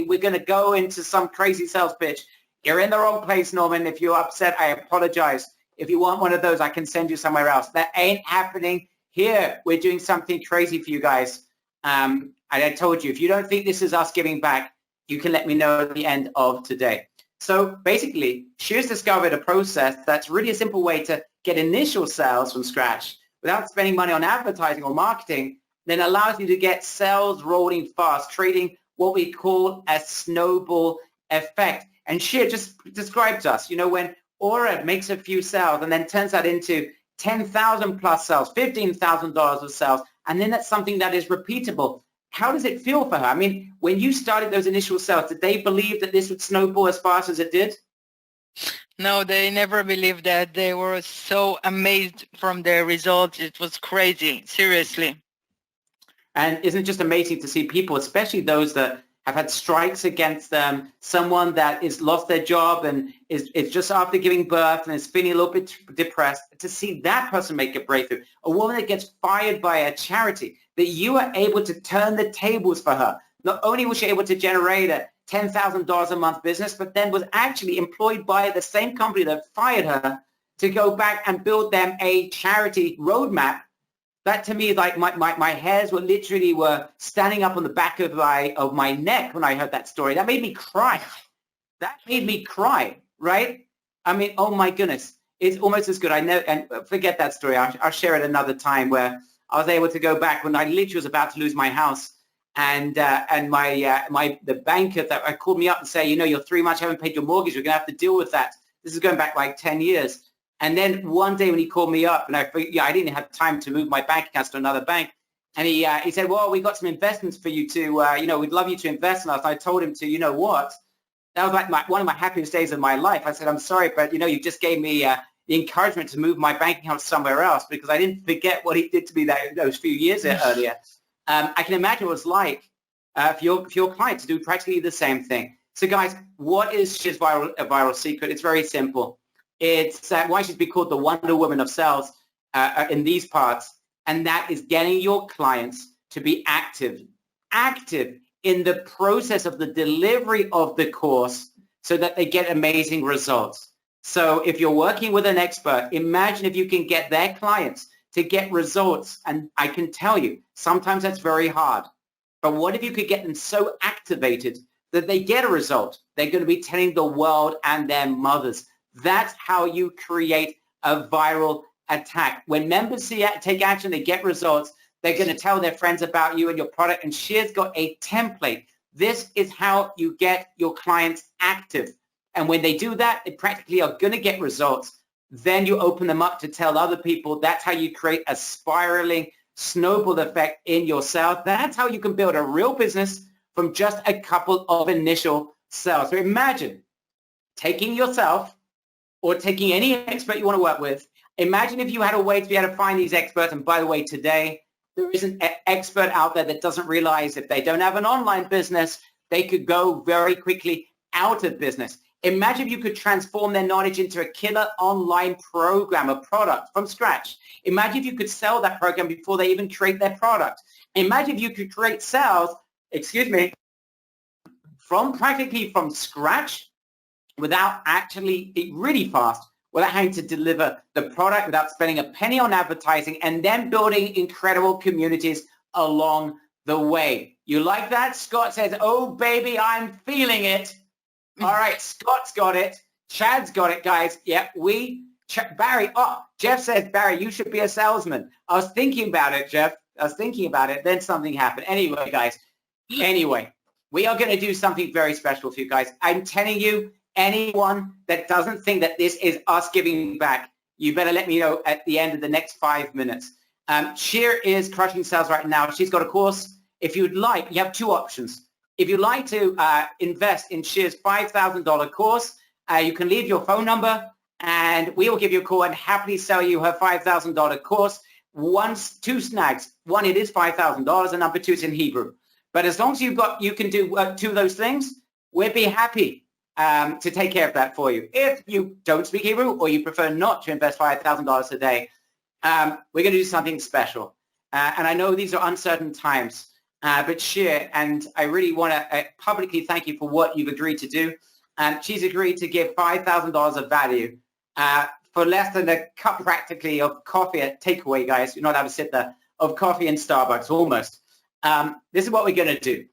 we're going to go into some crazy sales pitch. You're in the wrong place, Norman. If you're upset, I apologize. If you want one of those, I can send you somewhere else. That ain't happening here. We're doing something crazy for you guys. And I told you, if you don't think this is us giving back, you can let me know at the end of today. So basically, Shir's discovered a process that's really a simple way to get initial sales from scratch without spending money on advertising or marketing, then allows you to get sales rolling fast, creating what we call a snowball effect. And Shir just described to us, when Aura makes a few sales and then turns that into 10,000 plus sales, $15,000 of sales, and then that's something that is repeatable. How does it feel for her? I mean, when you started those initial sales, did they believe that this would snowball as fast as it did? No, they never believed that. They were so amazed from the results. It was crazy, seriously. And isn't it just amazing to see people, especially those that have had strikes against them, someone that is lost their job and is just after giving birth and is feeling a little bit depressed, to see that person make a breakthrough. A woman that gets fired by a charity, that you are able to turn the tables for her. Not only was she able to generate a $10,000 a month business, but then was actually employed by the same company that fired her to go back and build them a charity roadmap. That to me, like my hairs were standing up on the back of my neck when I heard that story. That made me cry. Right? I mean, oh my goodness, it's almost as good. I know, and forget that story. I'll share it another time where I was able to go back when I literally was about to lose my house, and the banker that called me up and say, you're 3 months, haven't paid your mortgage. You're gonna have to deal with that. This is going back like 10 years. And then one day when he called me up, and I didn't have time to move my bank accounts to another bank, and he said, well, we got some investments for you to, we'd love you to invest in us. I told him to, what? That was like one of my happiest days of my life. I said, I'm sorry, but, you just gave me the encouragement to move my bank account somewhere else because I didn't forget what he did to me those few years earlier. I can imagine what it's like for your client to do practically the same thing. So guys, what is Shir's viral secret? It's very simple. It's why she's been called the Wonder Woman of sales in these parts, and that is getting your clients to be active in the process of the delivery of the course so that they get amazing results. So if you're working with an expert, imagine if you can get their clients to get results. And I can tell you, sometimes that's very hard. But what if you could get them so activated that they get a result? They're going to be telling the world and their mothers. That's how you create a viral attack. When members take action, they get results. They're going to tell their friends about you and your product. And Shir's got a template. This is how you get your clients active. And when they do that, they practically are going to get results. Then you open them up to tell other people. That's how you create a spiraling snowball effect in your sales. That's how you can build a real business from just a couple of initial sales. So imagine taking yourself or taking any expert you want to work with. Imagine if you had a way to be able to find these experts. And by the way, today, there is an expert out there that doesn't realize if they don't have an online business, they could go very quickly out of business. Imagine if you could transform their knowledge into a killer online program, a product from scratch. Imagine if you could sell that program before they even create their product. Imagine if you could create sales, practically from scratch without actually, really fast, without having to deliver the product, without spending a penny on advertising, and then building incredible communities along the way. You like that? Scott says, oh, baby, I'm feeling it. All right, Scott's got it. Chad's got it, guys. Yeah, Barry. Oh, Jeff says, Barry, you should be a salesman. I was thinking about it, Jeff. I was thinking about it. Then something happened. Anyway, guys. Anyway, we are going to do something very special for you guys. I'm telling you, anyone that doesn't think that this is us giving back, you better let me know at the end of the next 5 minutes. Shir is crushing sales right now. She's got a course. If you'd like, you have two options. If you'd like to invest in Shir's $5,000 course, you can leave your phone number and we will give you a call and happily sell you her $5,000 course. Two snags. One, it is $5,000 and number two, it's in Hebrew. But as long as you can do two of those things, we'd be happy to take care of that for you. If you don't speak Hebrew or you prefer not to invest $5,000 a day, we're going to do something special. And I know these are uncertain times. But Shir, and I really want to publicly thank you for what you've agreed to do. She's agreed to give $5,000 of value for less than a cup practically of coffee at takeaway, guys. You're not allowed to sit there, of coffee in Starbucks, almost. This is what we're going to do.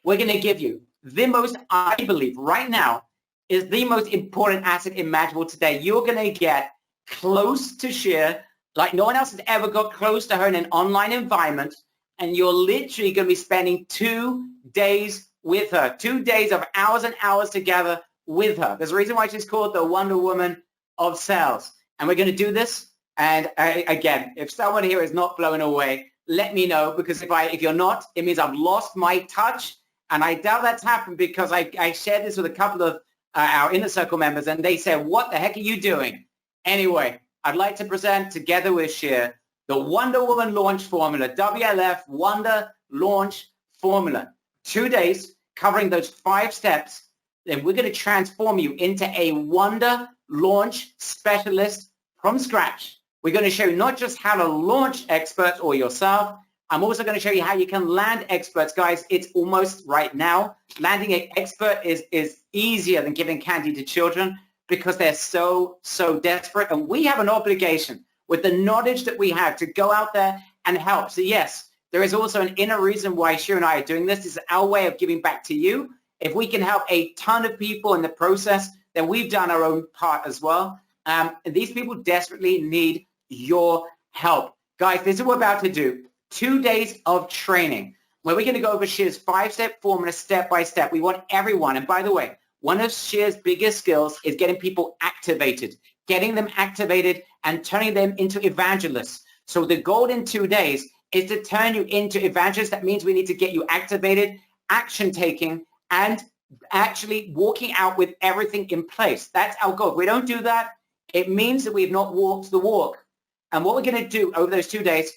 We're going to give you the most, I believe, right now, is the most important asset imaginable today. You're going to get close to Shir like no one else has ever got close to her in an online environment. And you're literally going to be spending 2 days with her, 2 days of hours and hours together with her. There's a reason why she's called the Wonder Woman of Sales. And we're going to do this. And again, if someone here is not blown away, let me know, because if you're not, it means I've lost my touch. And I doubt that's happened because I shared this with a couple of our Inner Circle members, and they said, what the heck are you doing? Anyway, I'd like to present together with Shir the Wonder Woman Launch Formula, WLF Wonder Launch Formula. 2 days covering those 5 steps. Then we're going to transform you into a Wonder Launch Specialist from scratch. We're going to show you not just how to launch experts or yourself. I'm also going to show you how you can land experts. Guys, it's almost right now. Landing an expert is easier than giving candy to children because they're so desperate. And we have an obligation with the knowledge that we have to go out there and help. So yes, there is also an inner reason why Shir and I are doing this. This is our way of giving back to you. If we can help a ton of people in the process, then we've done our own part as well. And these people desperately need your help. Guys, this is what we're about to do. 2 days of training where we're going to go over Shir's 5-step formula step by step. We want everyone. And by the way, one of Shir's biggest skills is getting people activated, getting them activated and turning them into evangelists. So the goal in 2 days is to turn you into evangelists. That means we need to get you activated, action taking, and actually walking out with everything in place. That's our goal. If we don't do that, it means that we've not walked the walk. And what we're going to do over those 2 days,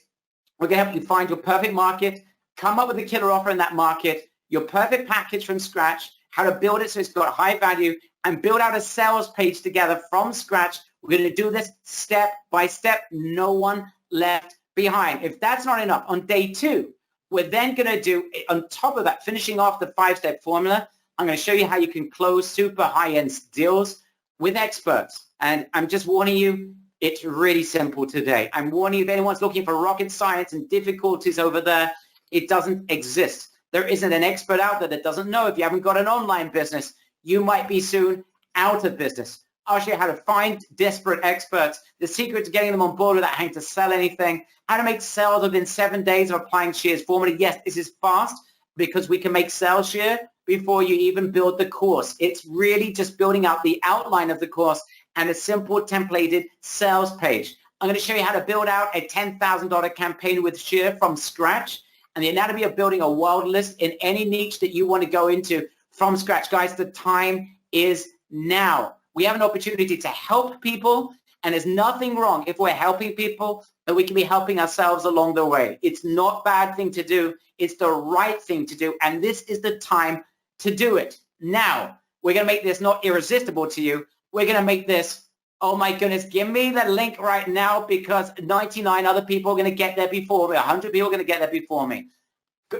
we're going to help you find your perfect market, come up with a killer offer in that market, your perfect package from scratch, how to build it so it's got high value, and build out a sales page together from scratch. We're going to do this step by step, no one left behind. If that's not enough, on day 2, we're then going to do, on top of that, finishing off the 5-step formula, I'm going to show you how you can close super high-end deals with experts. And I'm just warning you, it's really simple today. I'm warning you, if anyone's looking for rocket science and difficulties over there, it doesn't exist. There isn't an expert out there that doesn't know. If you haven't got an online business, you might be soon out of business. I'll show you how to find desperate experts, the secret to getting them on board without having to sell anything, how to make sales within 7 days of applying Shir's formula. Yes, this is fast because we can make sales, Shir, before you even build the course. It's really just building out the outline of the course and a simple templated sales page. I'm going to show you how to build out a $10,000 campaign with Shir from scratch and the anatomy of building a wild list in any niche that you want to go into from scratch. Guys, the time is now. We have an opportunity to help people, and there's nothing wrong if we're helping people that we can be helping ourselves along the way. It's not a bad thing to do. It's the right thing to do, and this is the time to do it. Now, we're going to make this not irresistible to you. We're going to make this, oh my goodness, give me the link right now because 99 other people are going to get there before me. 100 people are going to get there before me.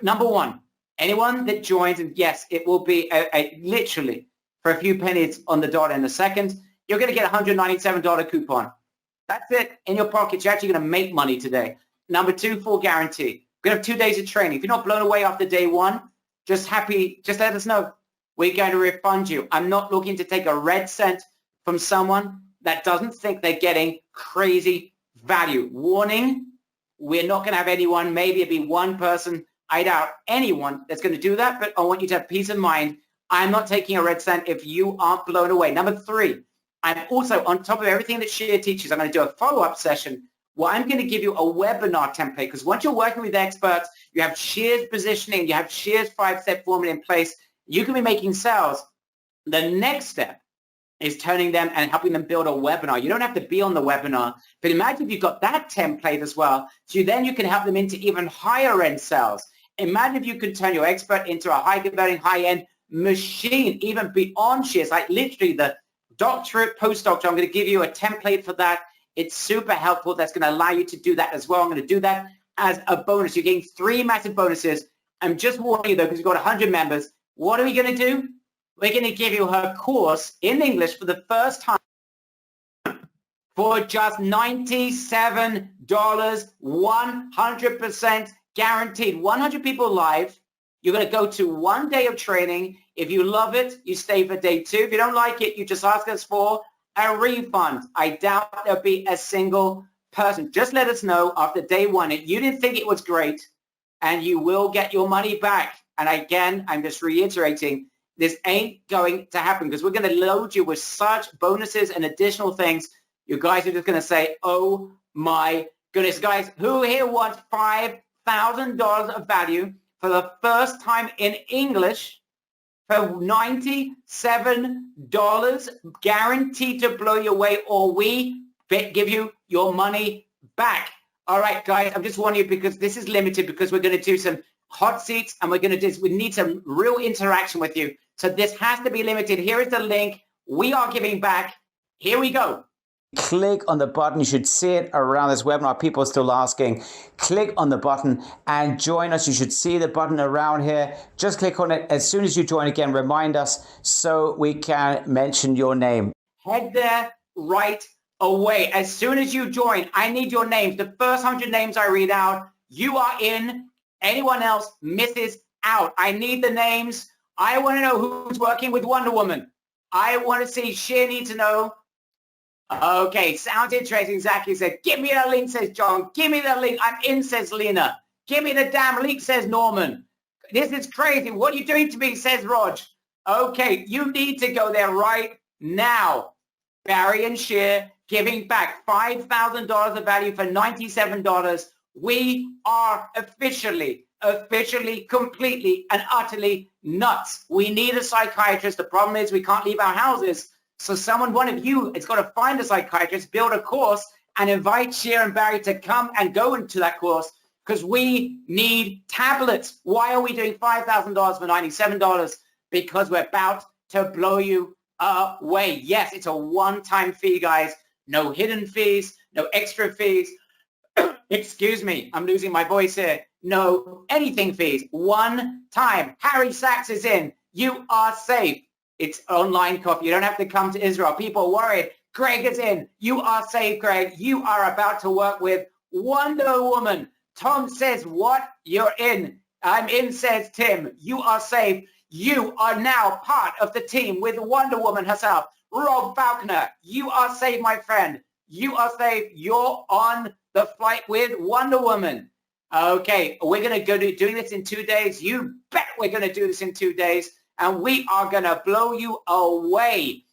Number one, anyone that joins, and yes, it will be literally for a few pennies on the dot in a second, you're going to get a $197 coupon. That's it in your pocket. You're actually going to make money today. Number two, full guarantee. We're going to have 2 days of training. If you're not blown away after day one, just let us know. We're going to refund you. I'm not looking to take a red cent from someone that doesn't think they're getting crazy value. Warning, we're not going to have anyone, maybe it'd be one person, I doubt anyone that's going to do that, but I want you to have peace of mind. I'm not taking a red cent if you aren't blown away. Number three, I'm also, on top of everything that Shir teaches, I'm going to do a follow-up session where I'm going to give you a webinar template because once you're working with experts, you have Shir's positioning, you have Shir's 5-step formula in place, you can be making sales. The next step is turning them and helping them build a webinar. You don't have to be on the webinar, but imagine if you've got that template as well. So then you can help them into even higher end sales. Imagine if you could turn your expert into a high converting, high end machine, even beyond Shir's, like literally the doctorate, postdoctorate. I'm going to give you a template for that. It's super helpful. That's going to allow you to do that as well. I'm going to do that as a bonus. You're getting 3 massive bonuses. I'm just warning you though, because you've got 100 members. What are we going to do? We're going to give you her course in English for the first time for just $97, 100% guaranteed. 100 people live. You're going to go to 1 day of training. If you love it, you stay for day 2. If you don't like it, you just ask us for a refund. I doubt there'll be a single person. Just let us know after day 1 that you didn't think it was great, and you will get your money back. And again, I'm just reiterating, this ain't going to happen because we're going to load you with such bonuses and additional things. You guys are just going to say, oh my goodness. Guys, who here wants $5,000 of value for the first time in English for $97 guaranteed to blow you away, or we give you your money back? All right, guys, I'm just warning you because this is limited because we're going to do some hot seats and we need some real interaction with you. So this has to be limited. Here is the link. We are giving back. Here we go. Click on the button. You should see it around this webinar. People are still asking. Click on the button and join us. You should see the button around here. Just click on it. As soon as you join again, remind us so we can mention your name. Head there right away. As soon as you join, I need your names. The first 100 names I read out, you are in. Anyone else misses out. I need the names. I want to know who's working with Wonder Woman. I want to see. Shir needs to know. Okay, sounds interesting. Zachary said, give me the link, says John. Give me the link. I'm in, says Lena. Give me the damn link, says Norman. This is crazy. What are you doing to me, says Rog. Okay, you need to go there right now. Barry and Shir giving back $5,000 of value for $97. We are officially, completely and utterly nuts. We need a psychiatrist. The problem is we can't leave our houses. So one of you has got to find a psychiatrist, build a course, and invite Shir and Barry to come and go into that course because we need tablets. Why are we doing $5,000 for $97? Because we're about to blow you away. Yes, it's a one-time fee, guys. No hidden fees, no extra fees. Excuse me, I'm losing my voice here. No anything fees. One time. Harry Sachs is in. You are safe. It's online coffee. You don't have to come to Israel. People are worried. Greg is in. You are safe, Greg. You are about to work with Wonder Woman. Tom says, what? You're in. I'm in, says Tim. You are safe. You are now part of the team with Wonder Woman herself. Rob Falconer, you are safe, my friend. You are safe. You're on the flight with Wonder Woman. Okay, we're going to go to doing this in 2 days. You bet we're going to do this in 2 days, and we are going to blow you away.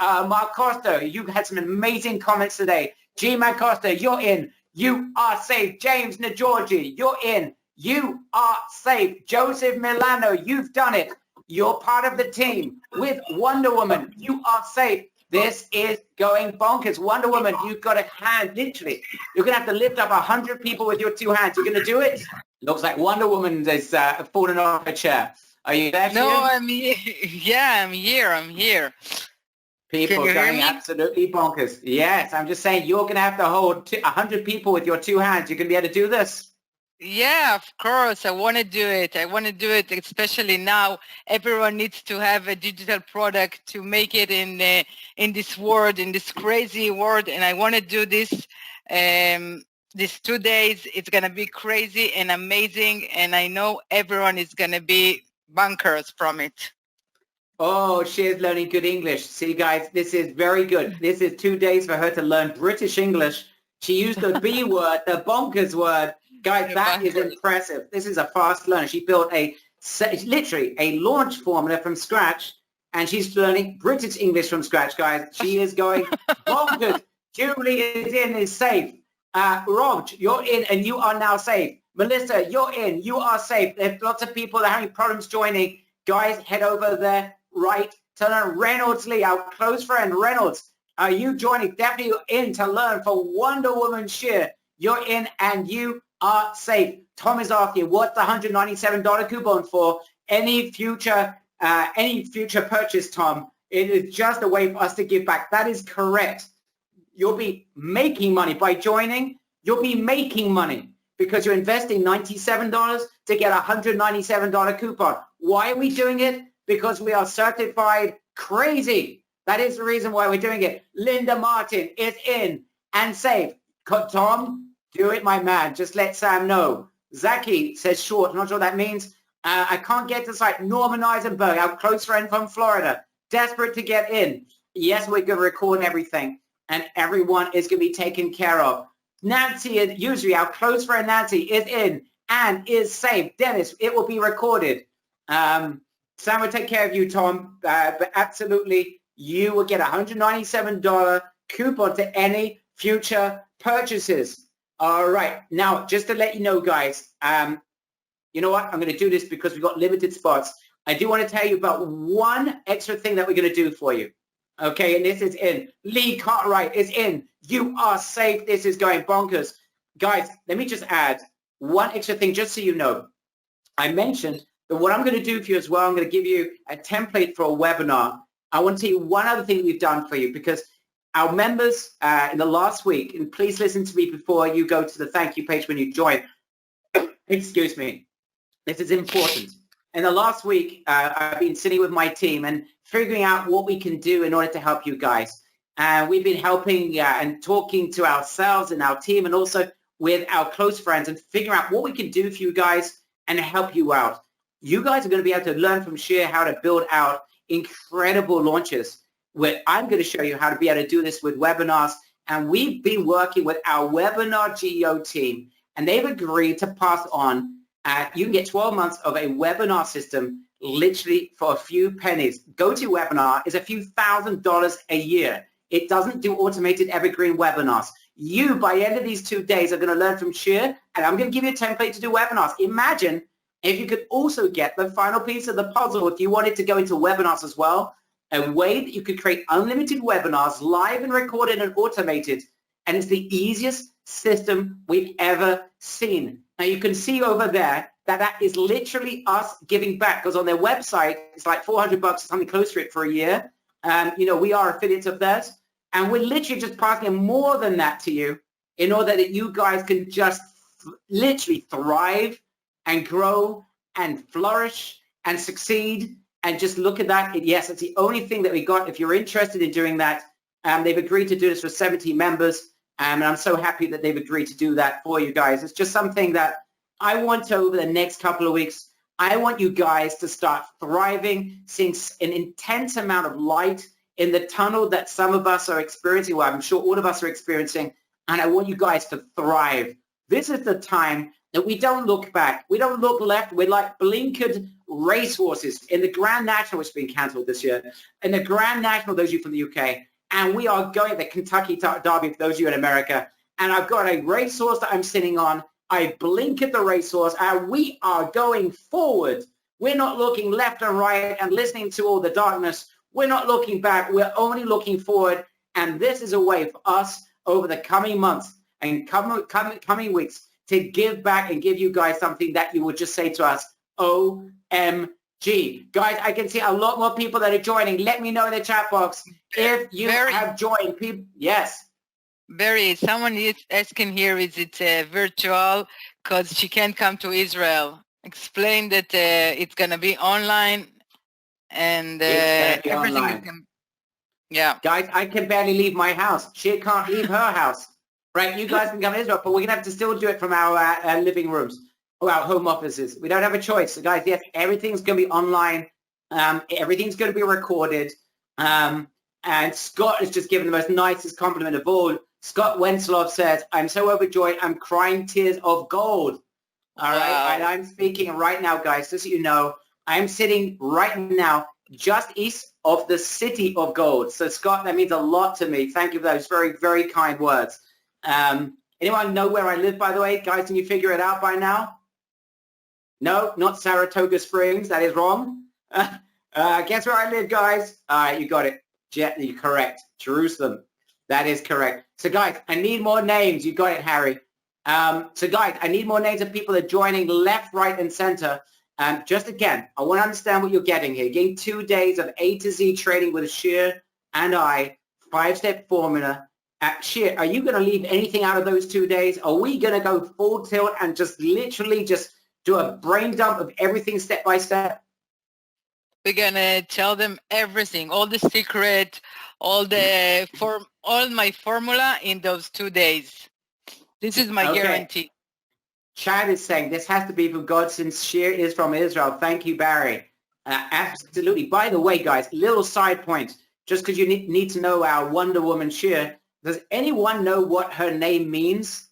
Mark Costa, you had some amazing comments today. G-Man Costa, you're in. You are safe. James Najorgi, you're in. You are safe. Joseph Milano, you've done it. You're part of the team with Wonder Woman. You are safe. This is going bonkers. Wonder Woman, you've got a hand, literally. You're going to have to lift up 100 people with your 2 hands. You're going to do it? Looks like Wonder Woman is falling off a chair. Are you there? No, I'm here. Yeah, I'm here. People going absolutely bonkers. Yes, I'm just saying you're going to have to hold 100 people with your 2 hands. You're going to be able to do this? Yeah, of course. I want to do it. I want to do it, especially now. Everyone needs to have a digital product to make it in this world, in this crazy world. And I want to do this these 2 days. It's going to be crazy and amazing. And I know everyone is going to be bonkers from it. Oh, she's learning good English. See, guys, this is very good. This is 2 days for her to learn British English. She used the B word, the bonkers word. Guys, that is impressive. This is a fast learner. She built literally a launch formula from scratch, and she's learning British English from scratch, guys. She is going bonkers. Julie is in, is safe. Rob, you're in, and you are now safe. Melissa, you're in. You are safe. There's lots of people that are having problems joining. Guys, head over there, right. Turn on Reynolds Lee, our close friend, Reynolds. Are you joining? Definitely in to learn for Wonder Woman Shir. You're in, and you are safe. Tom is asking, what's the $197 coupon for? Any future purchase, Tom? It is just a way for us to give back. That is correct. You'll be making money by joining. You'll be making money because you're investing $97 to get a $197 coupon. Why are we doing it? Because we are certified crazy. That is the reason why we're doing it. Linda Martin is in and safe. Tom, do it, my man. Just let Sam know. Zaki says short. I'm not sure what that means. I can't get to the site. Norman Eisenberg, our close friend from Florida, desperate to get in. Yes, we're going to record everything, and everyone is going to be taken care of. Nancy, usually our close friend Nancy, is in and is safe. Dennis, it will be recorded. Sam will take care of you, Tom, but absolutely, you will get a $197 coupon to any future purchases. All right. Now, just to let you know, guys, you know what? I'm going to do this because we've got limited spots. I do want to tell you about one extra thing that we're going to do for you. Okay, and this is in. Lee Cartwright is in. You are safe. This is going bonkers. Guys, let me just add one extra thing just so you know. I mentioned that what I'm going to do for you as well, I'm going to give you a template for a webinar. I want to tell you one other thing we've done for you because our members in the last week, and please listen to me before you go to the thank you page when you join. Excuse me. This is important. In the last week, I've been sitting with my team and figuring out what we can do in order to help you guys. We've been helping and talking to ourselves and our team and also with our close friends and figuring out what we can do for you guys and help you out. You guys are going to be able to learn from Shir how to build out incredible launches. Where I'm going to show you how to be able to do this with webinars. And we've been working with our webinar GEO team, and they've agreed to pass on. You can get 12 months of a webinar system literally for a few pennies. GoToWebinar is a few $1,000s a year. It doesn't do automated evergreen webinars. You, by the end of these 2 days, are going to learn from Shir, and I'm going to give you a template to do webinars. Imagine if you could also get the final piece of the puzzle if you wanted to go into webinars as well. A way that you could create unlimited webinars, live and recorded and automated, and it's the easiest system we've ever seen. Now you can see over there that is literally us giving back, because on their website it's like $400 or something close to it for a year. You know, we are affiliates of theirs, and we're literally just passing more than that to you in order that you guys can just literally thrive and grow and flourish and succeed and just look at that. Yes, it's the only thing that we got. If you're interested in doing that, they've agreed to do this for 70 members. And I'm so happy that they've agreed to do that for you guys. It's just something that I want to, over the next couple of weeks, I want you guys to start thriving, seeing an intense amount of light in the tunnel that some of us are experiencing. Well, I'm sure all of us are experiencing. And I want you guys to thrive. This is the time that we don't look back. We don't look left. We're like blinkered racehorses in the Grand National, which has been cancelled this year. In the Grand National, those of you from the UK. And we are going, the Kentucky Derby, for those of you in America. And I've got a racehorse that I'm sitting on. I blink at the racehorse, and we are going forward. We're not looking left and right and listening to all the darkness. We're not looking back. We're only looking forward. And this is a way for us over the coming months and coming weeks to give back and give you guys something that you would just say to us, OMG. Guys, I can see a lot more people that are joining. Let me know in the chat box if you have joined. People, yes. Barry, someone is asking here, is it virtual because she can't come to Israel? Explain that it's going to be online and everything online. is going. Yeah. Guys, I can barely leave my house. She can't leave her house. Right? You guys can come to Israel, but we're going to have to still do it from our living rooms or our home offices. We don't have a choice. So guys, yes, everything's going to be online. Everything's going to be recorded. And Scott has just given the most nicest compliment of all. Scott Wenslov says, I'm so overjoyed. I'm crying tears of gold. All right. Wow. And I'm speaking right now, guys, just so you know, I'm sitting right now just east of the city of gold. So Scott, that means a lot to me. Thank you for those very, very kind words. Anyone know where I live, by the way? Guys, can you figure it out by now? No, not Saratoga Springs. That is wrong. Guess where I live, guys? All right, you got it. You're correct. Jerusalem. That is correct. So, guys, I need more names. You got it, Harry. So, guys, I need more names of people that are joining left, right, and center. Just again, I want to understand what you're getting here. You're getting 2 days of A to Z trading with Shir and I, 5-step formula. Shir, are you going to leave anything out of those 2 days? Are we going to go full tilt and just literally just do a brain dump of everything step by step? We're going to tell them everything, all the secret, all my formula in those 2 days. This is my guarantee. Chad is saying this has to be from God since Shir is from Israel. Thank you, Barry. Absolutely. By the way, guys, little side point, just because you need to know our Wonder Woman Shir. Does anyone know what her name means?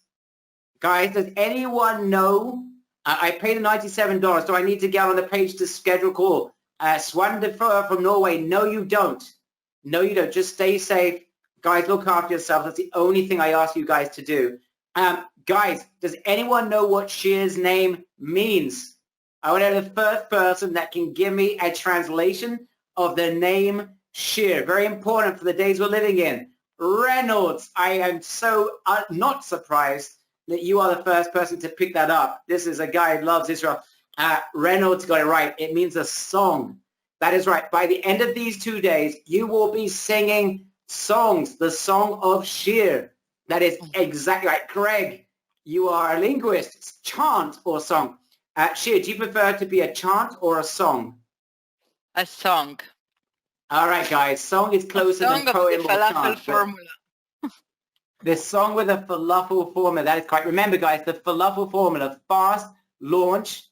Guys, does anyone know? I paid $97. Do I need to get on the page to schedule call? Swandefer from Norway. No, you don't. No, you don't. Just stay safe. Guys, look after yourself. That's the only thing I ask you guys to do. Guys, does anyone know what Shir's name means? I want to know the first person that can give me a translation of the name Shir. Very important for the days we're living in. Reynolds, I am so not surprised that you are the first person to pick that up. This is a guy who loves Israel. Reynolds got it right. It means a song. That is right. By the end of these 2 days, you will be singing songs, the song of Shir. That is exactly right. Craig, you are a linguist. Chant or song? Shir, do you prefer to be a chant or a song? A song. All right, guys. Song is closer than poem or chant. Formula. The song with a falafel formula. That is correct. Remember, guys, the falafel formula. Fast, launch,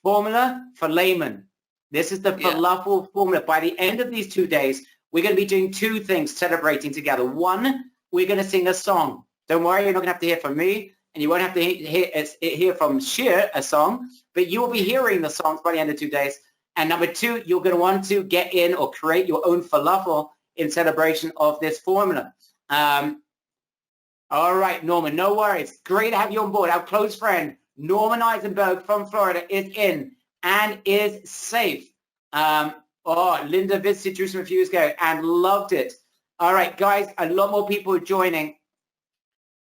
formula for layman. This is the falafel formula. By the end of these 2 days, we're going to be doing two things celebrating together. One, we're going to sing a song. Don't worry, you're not going to have to hear from me, and you won't have to hear from Shir a song, but you will be hearing the songs by the end of 2 days. And number two, you're going to want to get in or create your own falafel in celebration of this formula. All right, Norman, no worries. Great to have you on board. Our close friend, Norman Eisenberg from Florida, is in and is safe. Linda visited Jerusalem a few years ago and loved it. All right, guys, a lot more people are joining.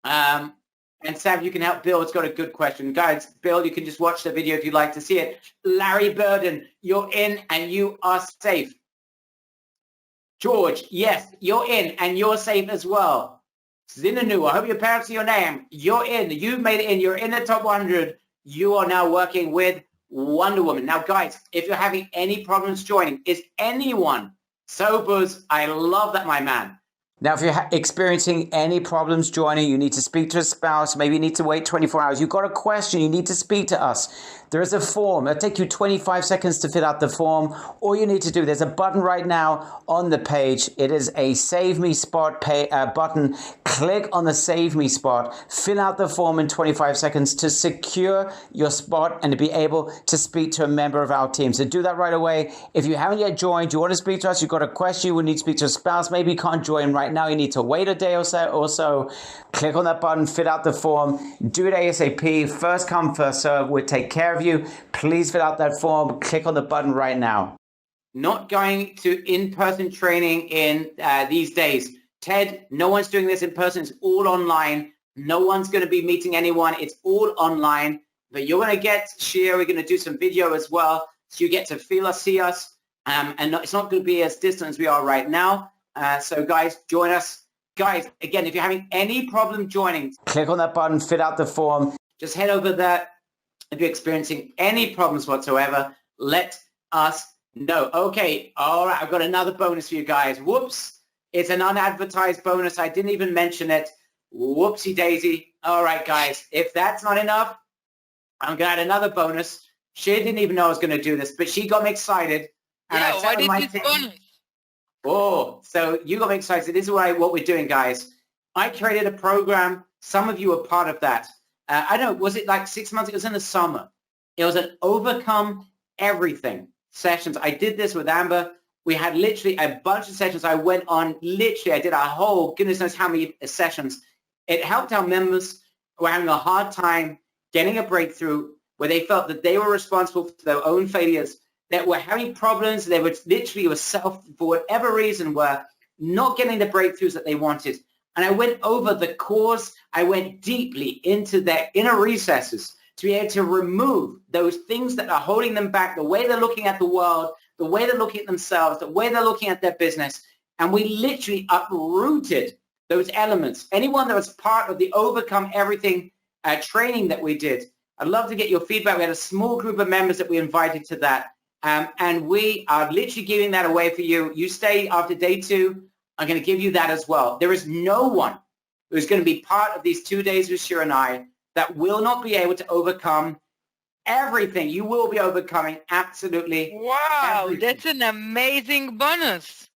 And Sam, you can help Bill. It's got a good question. Guys, Bill, you can just watch the video if you'd like to see it. Larry Burden, you're in and you are safe. George, yes, you're in and you're safe as well. Zinanu, I hope your parents see your name. You're in. You made it in. You're in the top 100. You are now working with Wonder Woman. Now, guys, if you're having any problems joining, is anyone sobers? I love that, my man. Now, if you're experiencing any problems joining, you need to speak to a spouse, maybe you need to wait 24 hours, you've got a question, you need to speak to us. There is a form. It'll take you 25 seconds to fill out the form. All you need to do, there's a button right now on the page. It is a Save Me Spot button. Click on the Save Me spot, fill out the form in 25 seconds to secure your spot and to be able to speak to a member of our team. So do that right away. If you haven't yet joined, you want to speak to us, you've got a question, you will need to speak to a spouse, maybe you can't join right now, you need to wait a day or so. Click on that button, fill out the form, do it ASAP. First come, first serve. We'll take care of you. Please fill out that form. Click on the button right now. Not going to in-person training in these days. Ted, no one's doing this in person. It's all online. No one's going to be meeting anyone. It's all online. But you're going to get Shir. We're going to do some video as well. So you get to feel us, see us. And it's not going to be as distant as we are right now. So guys, join us. Guys, again, if you're having any problem joining, click on that button, fill out the form. Just head over there. If you're experiencing any problems whatsoever, let us know. Okay, all right, I've got another bonus for you guys. Whoops, it's an unadvertised bonus. I didn't even mention it. Whoopsie daisy. All right, guys, if that's not enough, I'm going to add another bonus. She didn't even know I was going to do this, but she got me excited. And yeah, I why did this bonus? Oh, so you got me excited. This is what we're doing, guys. I created a program. Some of you are part of that. I don't know, was it like 6 months? It was in the summer. It was an Overcome Everything sessions. I did this with Amber. We had literally a bunch of sessions. I went on, literally, I did a whole, goodness knows how many sessions. It helped our members who were having a hard time getting a breakthrough where they felt that they were responsible for their own failures, that were having problems. They were literally for whatever reason, were not getting the breakthroughs that they wanted. And I went over the cause. I went deeply into their inner recesses to be able to remove those things that are holding them back, the way they're looking at the world, the way they're looking at themselves, the way they're looking at their business. And we literally uprooted those elements. Anyone that was part of the Overcome Everything training that we did, I'd love to get your feedback. We had a small group of members that we invited to that. And we are literally giving that away for you. You stay after day 2. I'm going to give you that as well. There is no one who's going to be part of these 2 days with Shir and I that will not be able to overcome everything. You will be overcoming absolutely everything. That's an amazing bonus.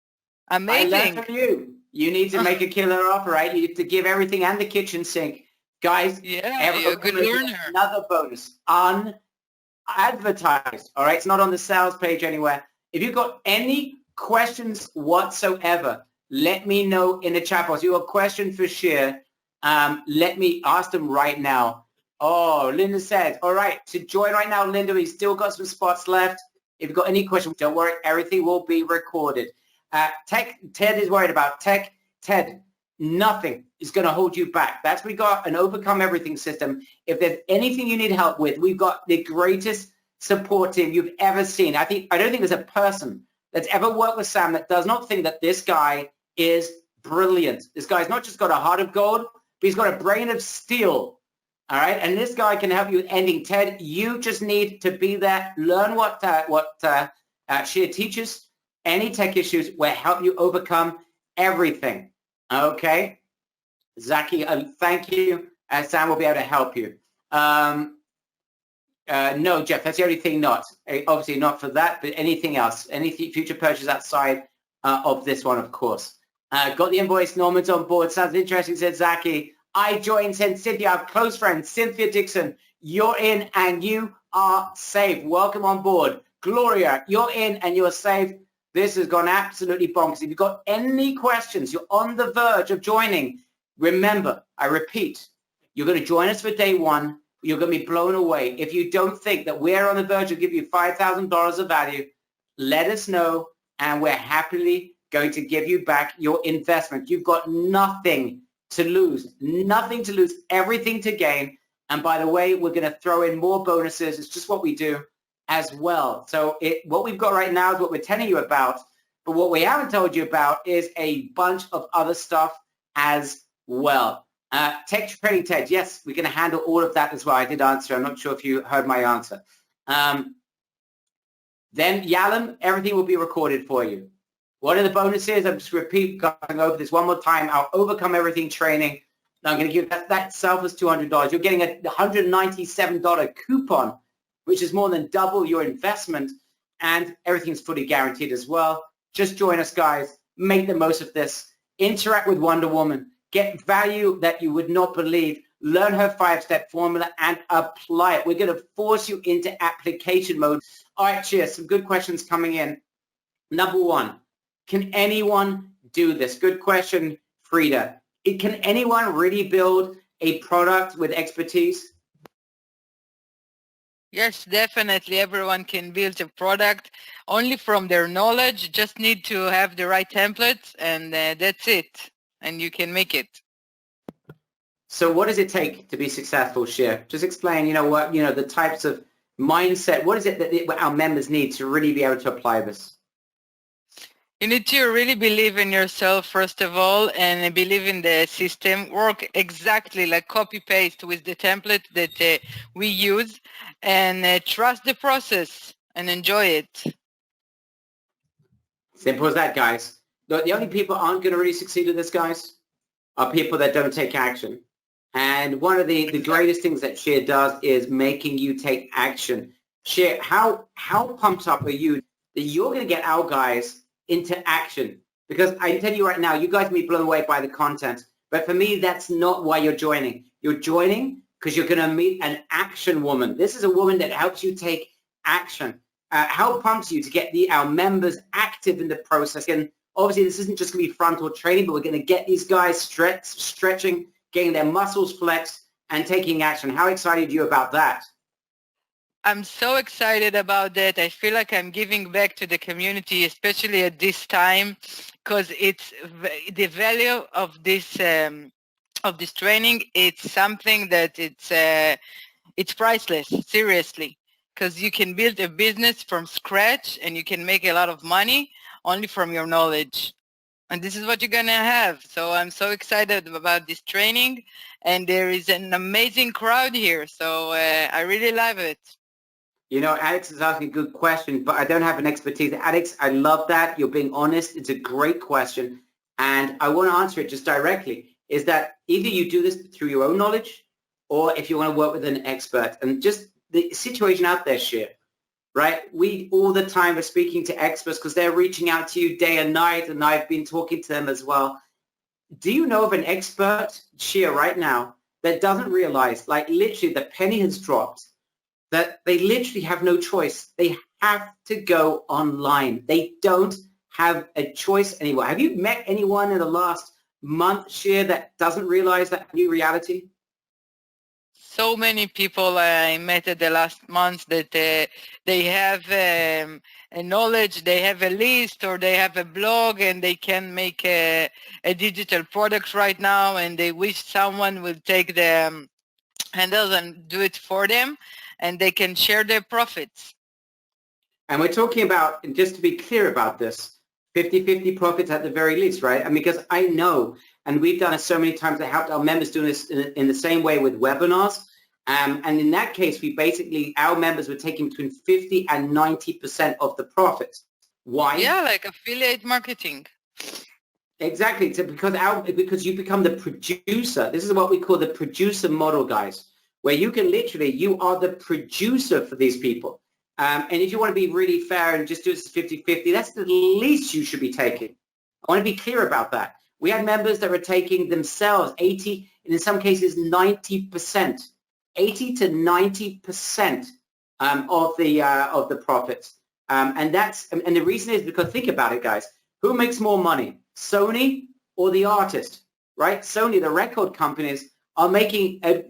Amazing. I learned from you. You need to make a killer offer, right? You need to give everything and the kitchen sink. Guys, yeah, you're a good learner. Another bonus, unadvertised. All right, it's not on the sales page anywhere. If you've got any questions whatsoever, let me know in the chat box. You have a question for Shir. Let me ask them right now. Oh, Linda said, all right, to join right now, Linda, we've still got some spots left. If you've got any questions, don't worry, everything will be recorded. Ted is worried about tech. Ted, nothing is going to hold you back. That's we got an Overcome Everything system. If there's anything you need help with, we've got the greatest support team you've ever seen. I don't think there's a person that's ever worked with Sam that does not think that this guy is brilliant. This guy's not just got a heart of gold, but he's got a brain of steel. All right, and this guy can help you with ending. Ted, you just need to be there, learn what Shir teaches. Any tech issues will help you overcome everything. Okay, Zaki, thank you. Sam will be able to help you. No, Jeff, that's the only thing not. Obviously not for that, but anything else, any future purchase outside of this one, of course. Got the invoice. Norman's on board. Sounds interesting, said Zaki. I joined, said Cynthia, our close friend, Cynthia Dixon. You're in and you are safe. Welcome on board. Gloria, you're in and you're safe. This has gone absolutely bonkers. If you've got any questions, you're on the verge of joining. Remember, I repeat, you're going to join us for day 1. You're going to be blown away. If you don't think that we're on the verge of giving you $5,000 of value, let us know, and we're happily going to give you back your investment. You've got nothing to lose, everything to gain. And by the way, we're going to throw in more bonuses. It's just what we do as well. So what we've got right now is what we're telling you about. But what we haven't told you about is a bunch of other stuff as well. Tech trading, Ted. Yes, we're going to handle all of that as well. I did answer. I'm not sure if you heard my answer. Then Yalam, everything will be recorded for you. One of the bonuses, I'm just going over this one more time, our Overcome Everything training. Now I'm going to give that itself is $200. You're getting a $197 coupon, which is more than double your investment, and everything's fully guaranteed as well. Just join us, guys. Make the most of this. Interact with Wonder Woman. Get value that you would not believe. Learn her 5-step formula and apply it. We're going to force you into application mode. All right, cheers. Some good questions coming in. Number one, can anyone do this? Good question, Frida. Can anyone really build a product with expertise? Yes, definitely. Everyone can build a product only from their knowledge. Just need to have the right templates, and that's it. And you can make it. So what does it take to be successful, Shir? Just explain, the types of mindset. What is it that our members need to really be able to apply this? You need to really believe in yourself, first of all, and believe in the system. Work exactly like copy-paste with the template that we use, and trust the process and enjoy it. Simple as that, guys. The only people aren't going to really succeed at this, guys, are people that don't take action. And one of the greatest things that Shir does is making you take action. Shir, how pumped up are you that you're going to get our guys into action? Because I tell you right now, you guys may be blown away by the content. But for me, that's not why you're joining. You're joining because you're going to meet an action woman. This is a woman that helps you take action. How pumped you to get our members active in the process? And obviously, this isn't just going to be frontal training, but we're going to get these guys stretching, getting their muscles flexed, and taking action. How excited are you about that? I'm so excited about that. I feel like I'm giving back to the community, especially at this time, because it's the value of this training. It's something that it's priceless, seriously, because you can build a business from scratch and you can make a lot of money only from your knowledge. And this is what you're going to have. So I'm so excited about this training, and there is an amazing crowd here. So I really love it. Alex is asking a good question, but I don't have an expertise. Alex, I love that. You're being honest. It's a great question. And I want to answer it just directly, is that either you do this through your own knowledge, or if you want to work with an expert. And just the situation out there, Shir, right? We all the time are speaking to experts because they're reaching out to you day and night, and I've been talking to them as well. Do you know of an expert, Shir, right now that doesn't realize, like literally the penny has dropped, that they literally have no choice? They have to go online. They don't have a choice anymore. Have you met anyone in the last month, Shir, that doesn't realize that new reality? So many people I met at the last months that they have a knowledge, they have a list, or they have a blog, and they can make a digital product right now, and they wish someone will take the handles and do it for them, and they can share their profits. And we're talking about, and just to be clear about this, 50-50 profits at the very least, right? I mean, because I know, and we've done it so many times, I helped our members do this in the same way with webinars. And in that case, our members were taking between 50 and 90% of the profits. Why? Yeah, like affiliate marketing. Exactly. So because you become the producer. This is what we call the producer model, guys, where you are the producer for these people. And if you want to be really fair and just do it 50-50, that's the least you should be taking. I want to be clear about that. We had members that were taking themselves 80, and in some cases 90%, 80 to 90% of the profits. And the reason is because, think about it, guys. Who makes more money, Sony or the artist? Right? Sony, the record companies, are making the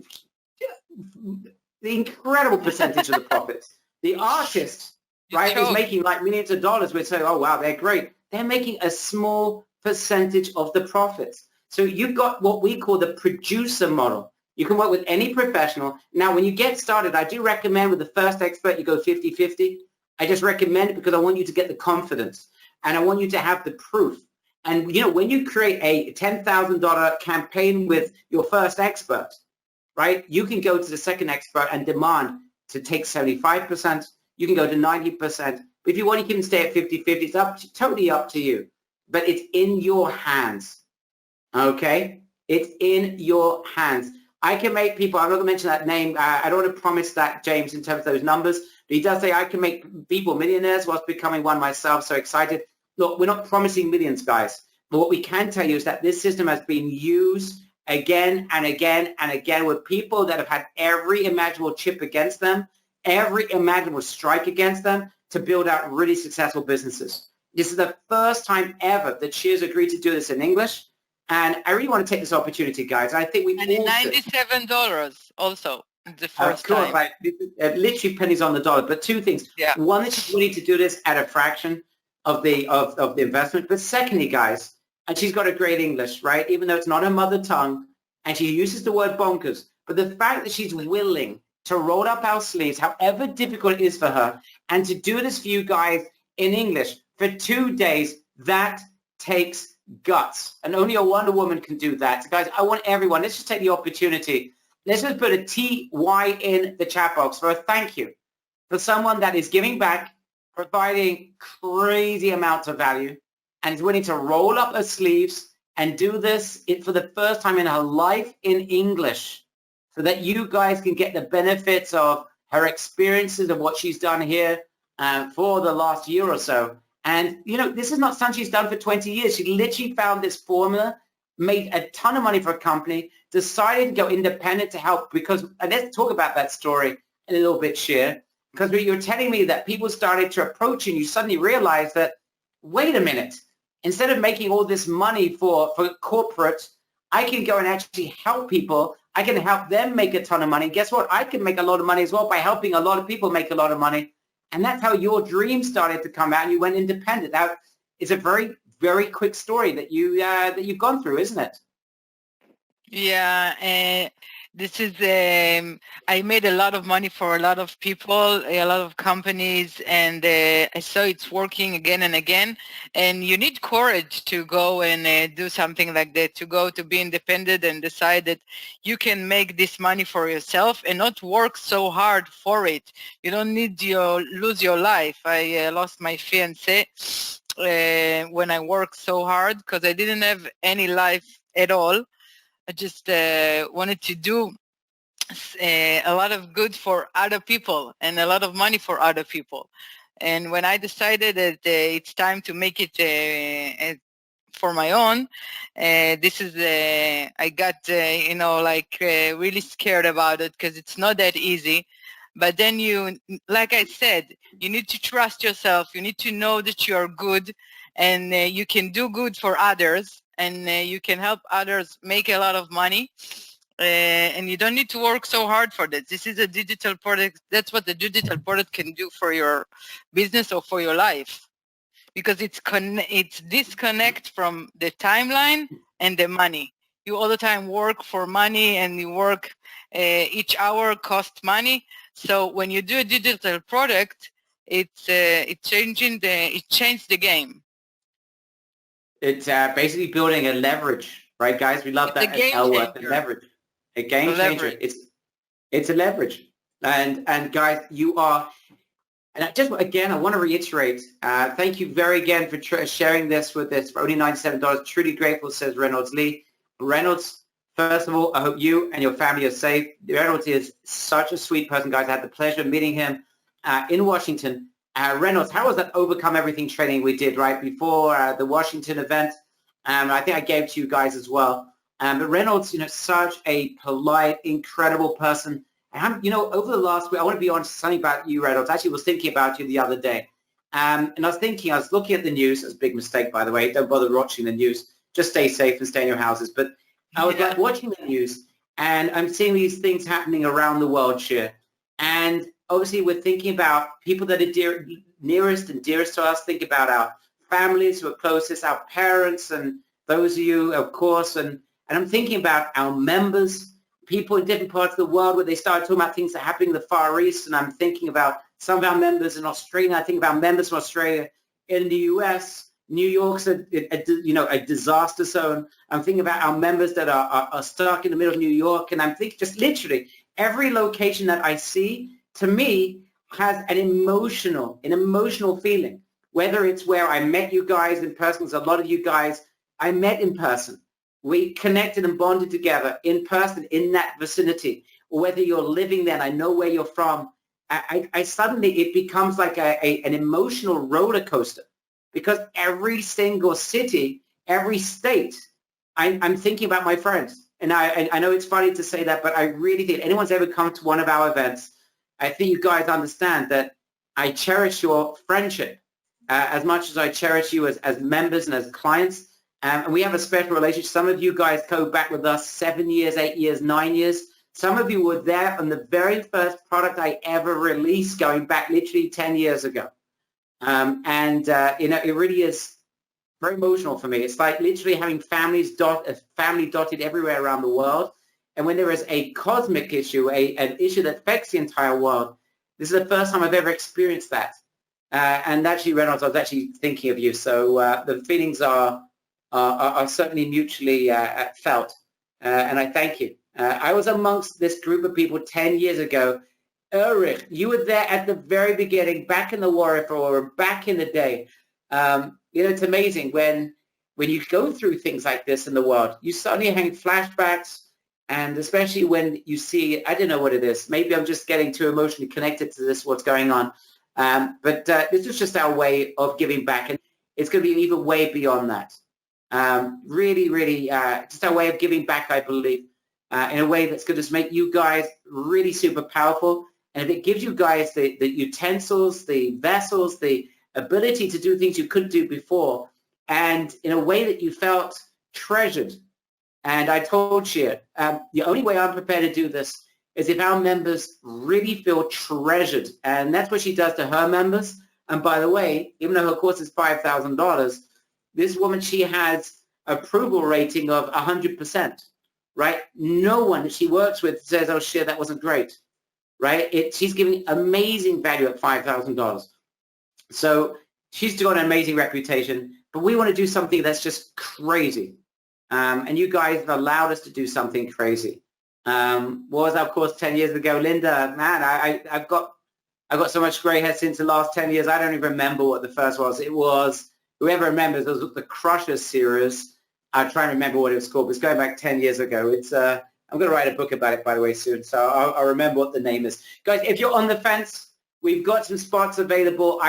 incredible percentage of the profits. The artist, right, is making like millions of dollars. We'd say, oh, wow, they're great. They're making a small percentage of the profits. So you've got what we call the producer model. You can work with any professional. Now, when you get started, I do recommend with the first expert, you go 50-50. I just recommend it because I want you to get the confidence, and I want you to have the proof. And, when you create a $10,000 campaign with your first expert, right, you can go to the second expert and demand to take 75%. You can go to 90%. But if you want, you can stay at 50-50. It's totally up to you. But it's in your hands. Okay? It's in your hands. I can make people, I'm not going to mention that name. I don't want to promise that, James, in terms of those numbers. But he does say I can make people millionaires whilst becoming one myself. So excited. Look, we're not promising millions, guys. But what we can tell you is that this system has been used again and again and again with people that have had every imaginable chip against them, every imaginable strike against them to build out really successful businesses. This is the first time ever that Shir's agreed to do this in English. And I really want to take this opportunity, guys. I think we all $97 also the first course, time. Literally pennies on the dollar. But two things. Yeah. One, that she's willing to do this at a fraction of the investment. But secondly, guys, and she's got a great English, right? Even though it's not her mother tongue, and she uses the word bonkers. But the fact that she's willing to roll up our sleeves, however difficult it is for her, and to do this for you guys in English for 2 days, that takes guts. And only a Wonder Woman can do that. So guys, I want everyone, let's just take the opportunity. Let's just put a TY in the chat box for a thank you for someone that is giving back, providing crazy amounts of value, and is willing to roll up her sleeves and do this for the first time in her life in English so that you guys can get the benefits of her experiences of what she's done here for the last year or so. And, you know, this is not something she's done for 20 years. She literally found this formula, made a ton of money for a company, decided to go independent to help because, and let's talk about that story in a little bit, Shir, because you're telling me that people started to approach you and you suddenly realized that, wait a minute, instead of making all this money for corporate, I can go and actually help people. I can help them make a ton of money. Guess what? I can make a lot of money as well by helping a lot of people make a lot of money. And that's how your dream started to come out and you went independent. Now, it's a very, very quick story that you've gone through, isn't it? Yeah, this is, I made a lot of money for a lot of people, a lot of companies, and I saw it's working again and again. And you need courage to go and do something like that, to be independent and decide that you can make this money for yourself and not work so hard for it. You don't need to lose your life. I lost my fiancé when I worked so hard because I didn't have any life at all. I just wanted to do a lot of good for other people and a lot of money for other people. And when I decided that it's time to make it for my own, this is, I got, really scared about it because it's not that easy. But then you, like I said, you need to trust yourself. You need to know that you are good and you can do good for others. And you can help others make a lot of money, and you don't need to work so hard for that. This is a digital product. That's what the digital product can do for your business or for your life, because it's disconnect from the timeline and the money. You all the time work for money, and you work each hour costs money. So when you do a digital product, it changed the game. It's basically building a leverage, right, guys? We love that L word, the leverage. A game changer. It's a leverage. And guys, you are, and I want to reiterate, thank you very again for sharing this with us for only $97. Truly grateful, says Reynolds Lee. Reynolds, first of all, I hope you and your family are safe. Reynolds is such a sweet person, guys. I had the pleasure of meeting him in Washington. Reynolds, how was that Overcome Everything training we did right before the Washington event? I think I gave to you guys as well. But Reynolds, such a polite, incredible person. And over the last week, I want to be honest, something about you, Reynolds. Actually, I was thinking about you the other day. And I was looking at the news. It's a big mistake, by the way. Don't bother watching the news. Just stay safe and stay in your houses. But I was watching the news, and I'm seeing these things happening around the world, Shir. And obviously, we're thinking about people that are nearest and dearest to us. Think about our families who are closest, our parents, and those of you, of course. And I'm thinking about our members, people in different parts of the world where they started talking about things that are happening in the Far East. And I'm thinking about some of our members in Australia. I think about members from Australia in the U.S. New York's a disaster zone. I'm thinking about our members that are stuck in the middle of New York. And I'm thinking just literally every location that I see, to me, has an emotional feeling. Whether it's where I met you guys in person, because a lot of you guys I met in person. We connected and bonded together in person in that vicinity. Or whether you're living there and I know where you're from, I suddenly, it becomes like an emotional roller coaster, because every single city, every state, I'm thinking about my friends. And I know it's funny to say that, but I really think anyone's ever come to one of our events, I think you guys understand that I cherish your friendship as much as I cherish you as members and as clients. And we have a special relationship. Some of you guys go back with us 7 years, 8 years, 9 years. Some of you were there on the very first product I ever released, going back literally 10 years ago. It really is very emotional for me. It's like literally having family dotted everywhere around the world. And when there is a cosmic issue, an issue that affects the entire world, this is the first time I've ever experienced that. And actually, Reynolds, I was actually thinking of you. So the feelings are certainly mutually felt. And I thank you. I was amongst this group of people 10 years ago. Ulrich, you were there at the very beginning, back in the Warrior Forum, back in the day. It's amazing when you go through things like this in the world, you suddenly have flashbacks, and especially when you see, I don't know what it is. Maybe I'm just getting too emotionally connected to this, what's going on. But this is just our way of giving back, and it's going to be even way beyond that. Really, just our way of giving back, I believe, in a way that's going to just make you guys really super powerful. And if it gives you guys the utensils, the vessels, the ability to do things you couldn't do before, and in a way that you felt treasured. And I told Shir, the only way I'm prepared to do this is if our members really feel treasured. And that's what she does to her members. And by the way, even though her course is $5,000, this woman, she has approval rating of 100%, right? No one that she works with says, oh, Shir, that wasn't great, right? She's giving amazing value at $5,000. So she's got an amazing reputation, but we want to do something that's just crazy. And you guys have allowed us to do something crazy. What was our course 10 years ago? Linda, man, I've got so much gray hair since the last 10 years. I don't even remember what the first was. It was, whoever remembers, it was the Crusher series. I'll try and remember what it was called, but it's going back 10 years ago. It's I'm going to write a book about it, by the way, soon. So I'll remember what the name is. Guys, if you're on the fence, we've got some spots available.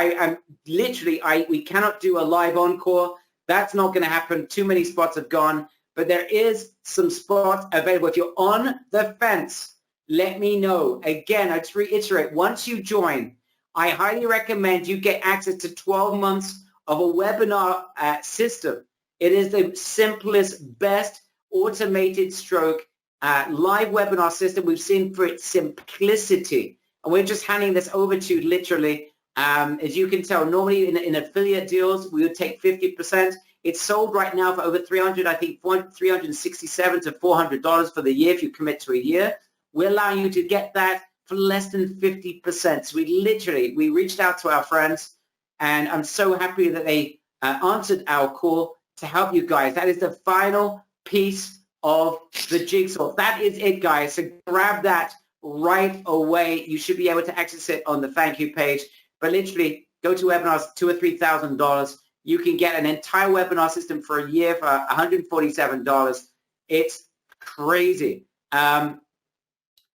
We cannot do a live encore. That's not going to happen. Too many spots have gone. But there is some spots available. If you're on the fence, let me know. Again, I just reiterate, once you join, I highly recommend you get access to 12 months of a webinar system. It is the simplest, best automated stroke live webinar system we've seen for its simplicity. And we're just handing this over to you literally. As you can tell, normally in affiliate deals, we would take 50%. It's sold right now for over $367 to $400 for the year if you commit to a year. We're allowing you to get that for less than 50%. So we reached out to our friends, and I'm so happy that they answered our call to help you guys. That is the final piece of the jigsaw. That is it, guys. So grab that right away. You should be able to access it on the thank you page. But literally, go to webinars, $2,000 or $3,000. You can get an entire webinar system for a year for $147. It's crazy.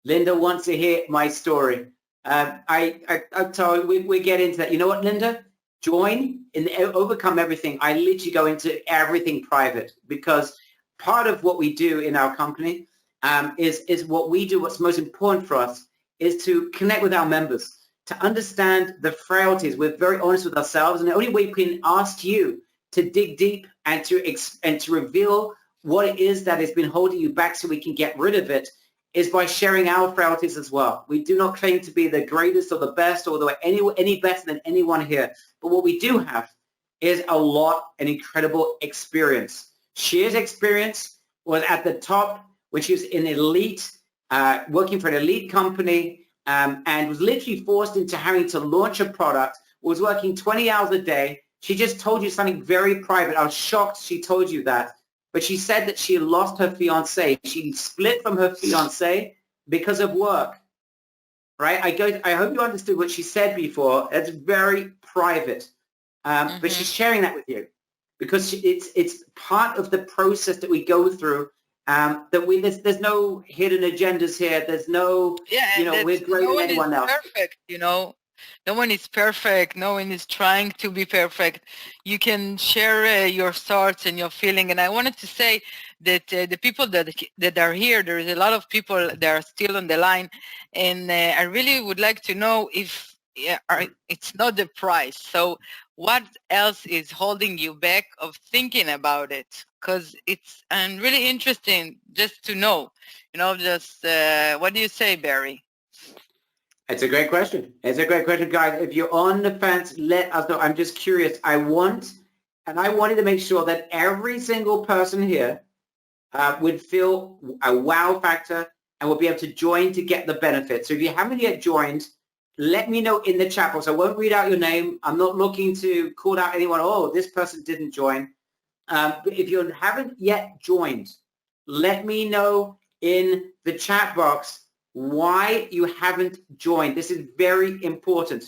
Linda wants to hear my story. I told we get into that. You know what, Linda? Join and overcome everything. I literally go into everything private, because part of what we do in our company is what we do. What's most important for us is to connect with our members, to understand the frailties. We're very honest with ourselves, and the only way we can ask you to dig deep and to reveal what it is that has been holding you back so we can get rid of it is by sharing our frailties as well. We do not claim to be the greatest or the best, or any better than anyone here. But what we do have is an incredible experience. Shir's experience was at the top, which is in elite, working for an elite company, and was literally forced into having to launch a product, was working 20 hours a day. She just told you something very private. I was shocked she told you that. But she said that she lost her fiancé. She split from her fiancé because of work. right? I hope you understood what she said before. It's very private, but she's sharing that with you because it's part of the process that we go through. There's no hidden agendas here. There's no, Yeah, you and know, we're that's, greater no than one is anyone else. perfect, you know. No one is perfect. No one is trying to be perfect. You can share your thoughts and your feeling. And I wanted to say that the people that are here, there is a lot of people that are still on the line, and I really would like to know if it's not the price. So what else is holding you back of thinking about it? Because it's really interesting just to know. You know, just what do you say, Barry? It's a great question. It's a great question, guys. If you're on the fence, let us know. I'm just curious. I wanted to make sure that every single person here would feel a wow factor and will be able to join to get the benefit. So if you haven't yet joined, let me know in the chat box. I won't read out your name. I'm not looking to call out anyone. Oh, this person didn't join. But if you haven't yet joined, let me know in the chat box why you haven't joined. This is very important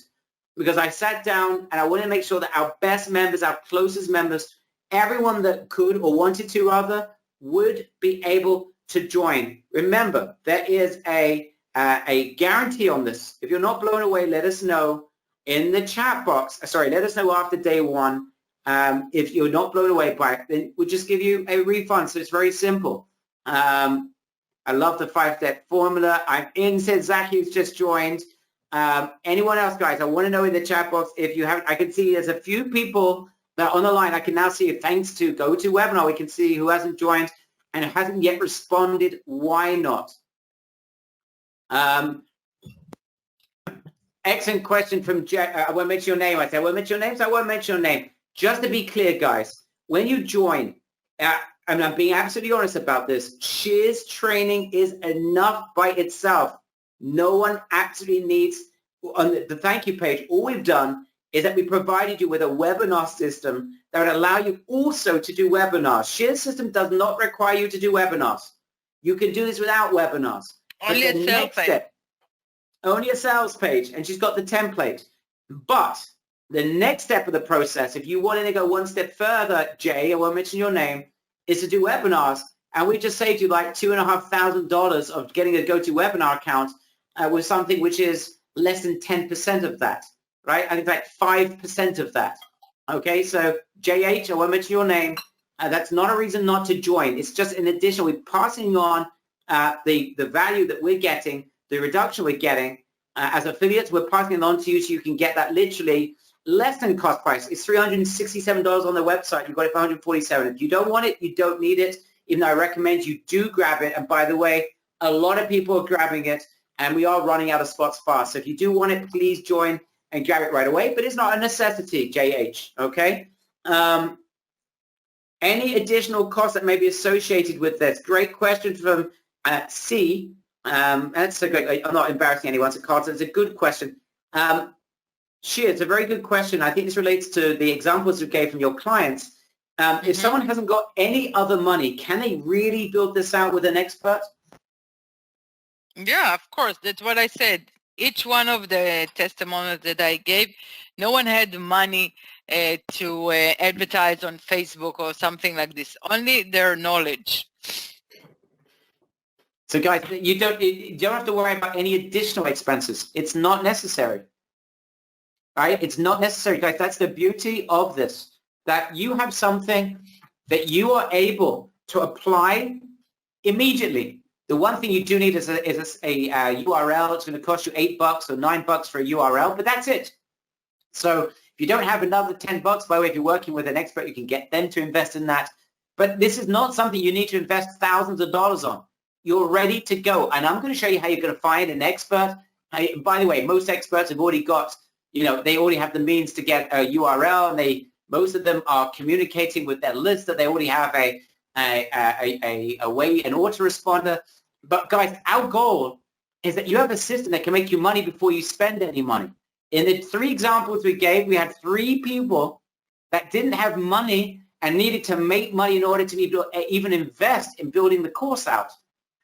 because I sat down and I want to make sure that our best members, our closest members, everyone that could or wanted to rather, would be able to join. Remember, there is a guarantee on this. If you're not blown away, let us know in the chat box. Sorry, let us know after day one. If you're not blown away by it, then we'll just give you a refund. So it's very simple. I love the 5-step formula. I'm in, said Zach, who's just joined. Anyone else, guys? I want to know in the chat box if you haven't. I can see there's a few people that are on the line. I can now see, thanks to GoToWebinar, we can see who hasn't joined and hasn't yet responded. Why not? Excellent question from Jack. I won't mention your name. I said I won't mention your name, so I won't mention your name. Just to be clear, guys, when you join, and I'm being absolutely honest about this, Shir's training is enough by itself. No one actually needs, on the thank you page, all we've done is that we provided you with a webinar system that would allow you also to do webinars. Shir's system does not require you to do webinars. You can do this without webinars. Only a sales page. Only a sales page, and she's got the template. But the next step of the process, if you wanted to go one step further, Jay, I won't mention your name, is to do webinars. And we just saved you like $2,500 of getting a GoToWebinar account with something which is less than 10% of that, right? And in fact, 5% of that. Okay, so JH, I won't mention your name. That's not a reason not to join. It's just in addition, we're passing on the value that we're getting, the reduction we're getting as affiliates. We're passing it on to you so you can get that literally less than cost price. It's $367 on the website. You've got it for $147. If you don't want it, you don't need it. Even though I recommend you do grab it. And by the way, a lot of people are grabbing it and we are running out of spots fast. So if you do want it, please join and grab it right away. But it's not a necessity, JH, okay? Any additional costs that may be associated with this? Great question from C. That's a great, I'm not embarrassing anyone, so Carter, it's a good question. Shir, it's a very good question. I think this relates to the examples you gave from your clients. If someone hasn't got any other money, can they really build this out with an expert? Yeah, of course. That's what I said. Each one of the testimonials that I gave, no one had money to advertise on Facebook or something like this. Only their knowledge. So guys, you don't have to worry about any additional expenses. It's not necessary. Right? It's not necessary, guys. That's the beauty of this, that you have something that you are able to apply immediately. The one thing you do need is a URL. It's going to cost you $8 or $9 for a URL, but that's it. So if you don't have another $10, by the way, if you're working with an expert, you can get them to invest in that. But this is not something you need to invest thousands of dollars on. You're ready to go. And I'm going to show you how you're going to find an expert. By the way, most experts have already got, they already have the means to get a URL, and most of them are communicating with their list that they already have a way, an autoresponder. But guys, our goal is that you have a system that can make you money before you spend any money. In the 3 examples we gave, we had 3 people that didn't have money and needed to make money in order to even invest in building the course out.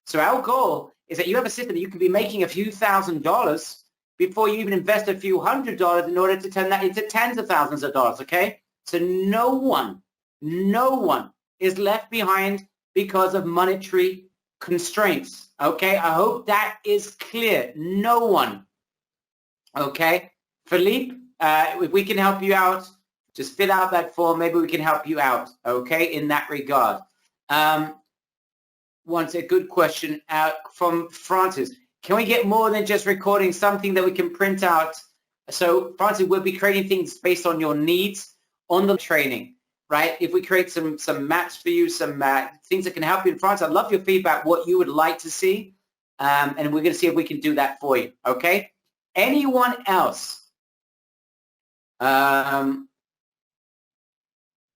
So our goal is that you have a system that you can be making a few $1,000s before you even invest a few $100s in order to turn that into tens of thousands of dollars, okay? So no one is left behind because of monetary constraints, okay? I hope that is clear. No one, okay? Philippe, if we can help you out, just fill out that form. Maybe we can help you out, okay, in that regard. Once a good question from Francis. Can we get more than just recording something that we can print out? So Francis, we'll be creating things based on your needs on the training, right? If we create some maps for you, some things that can help you in France, I'd love your feedback, what you would like to see. And we're going to see if we can do that for you, okay? Anyone else?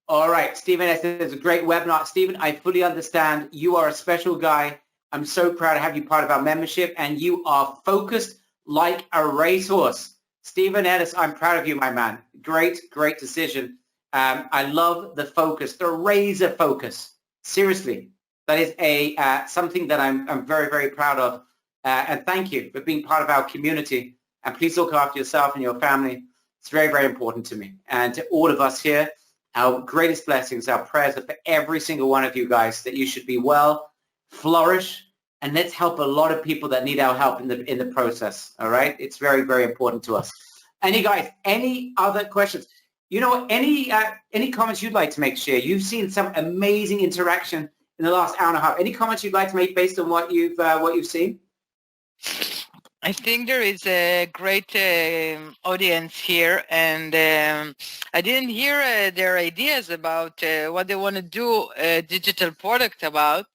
All right, Stephen, it's a great webinar. Stephen, I fully understand. You are a special guy. I'm so proud to have you part of our membership, and you are focused like a racehorse. Stephen Ellis, I'm proud of you, my man. Great decision. I love the focus, the razor focus. Seriously, that is something that I'm very, very proud of. And thank you for being part of our community. And please look after yourself and your family. It's very, very important to me and to all of us here. Our greatest blessings, our prayers are for every single one of you guys, that you should be well, flourish, and let's help a lot of people that need our help in the process. All right, it's very, very important to us. Any other questions? You know, any comments you'd like to make, Shir? You've seen some amazing interaction in the last hour and a half. Any comments you'd like to make based on what you've seen? I think there is a great audience here, and I didn't hear their ideas about what they want to do a digital product about,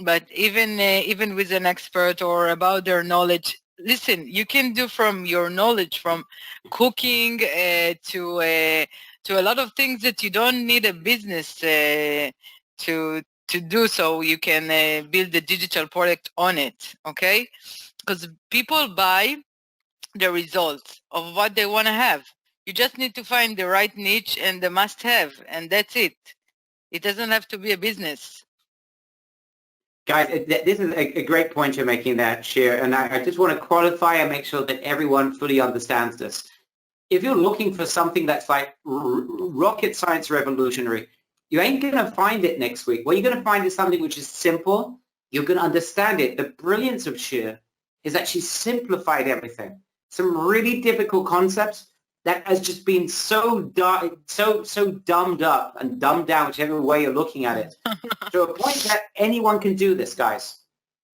but even with an expert or about their knowledge, listen, you can do from your knowledge, from cooking to a lot of things that you don't need a business to do, so you can build a digital product on it, okay? Because people buy the results of what they want to have. You just need to find the right niche and the must-have, and that's it. It doesn't have to be a business. Guys, this is a great point you're making there, Shir, and I just want to qualify and make sure that everyone fully understands this. If you're looking for something that's like rocket science revolutionary, you ain't going to find it next week. What you're going to find is something which is simple. You're going to understand it. The brilliance of Shir is that she simplified everything. Some really difficult concepts that has just been so dumbed up and dumbed down, whichever way you're looking at it, to a point that anyone can do this, guys,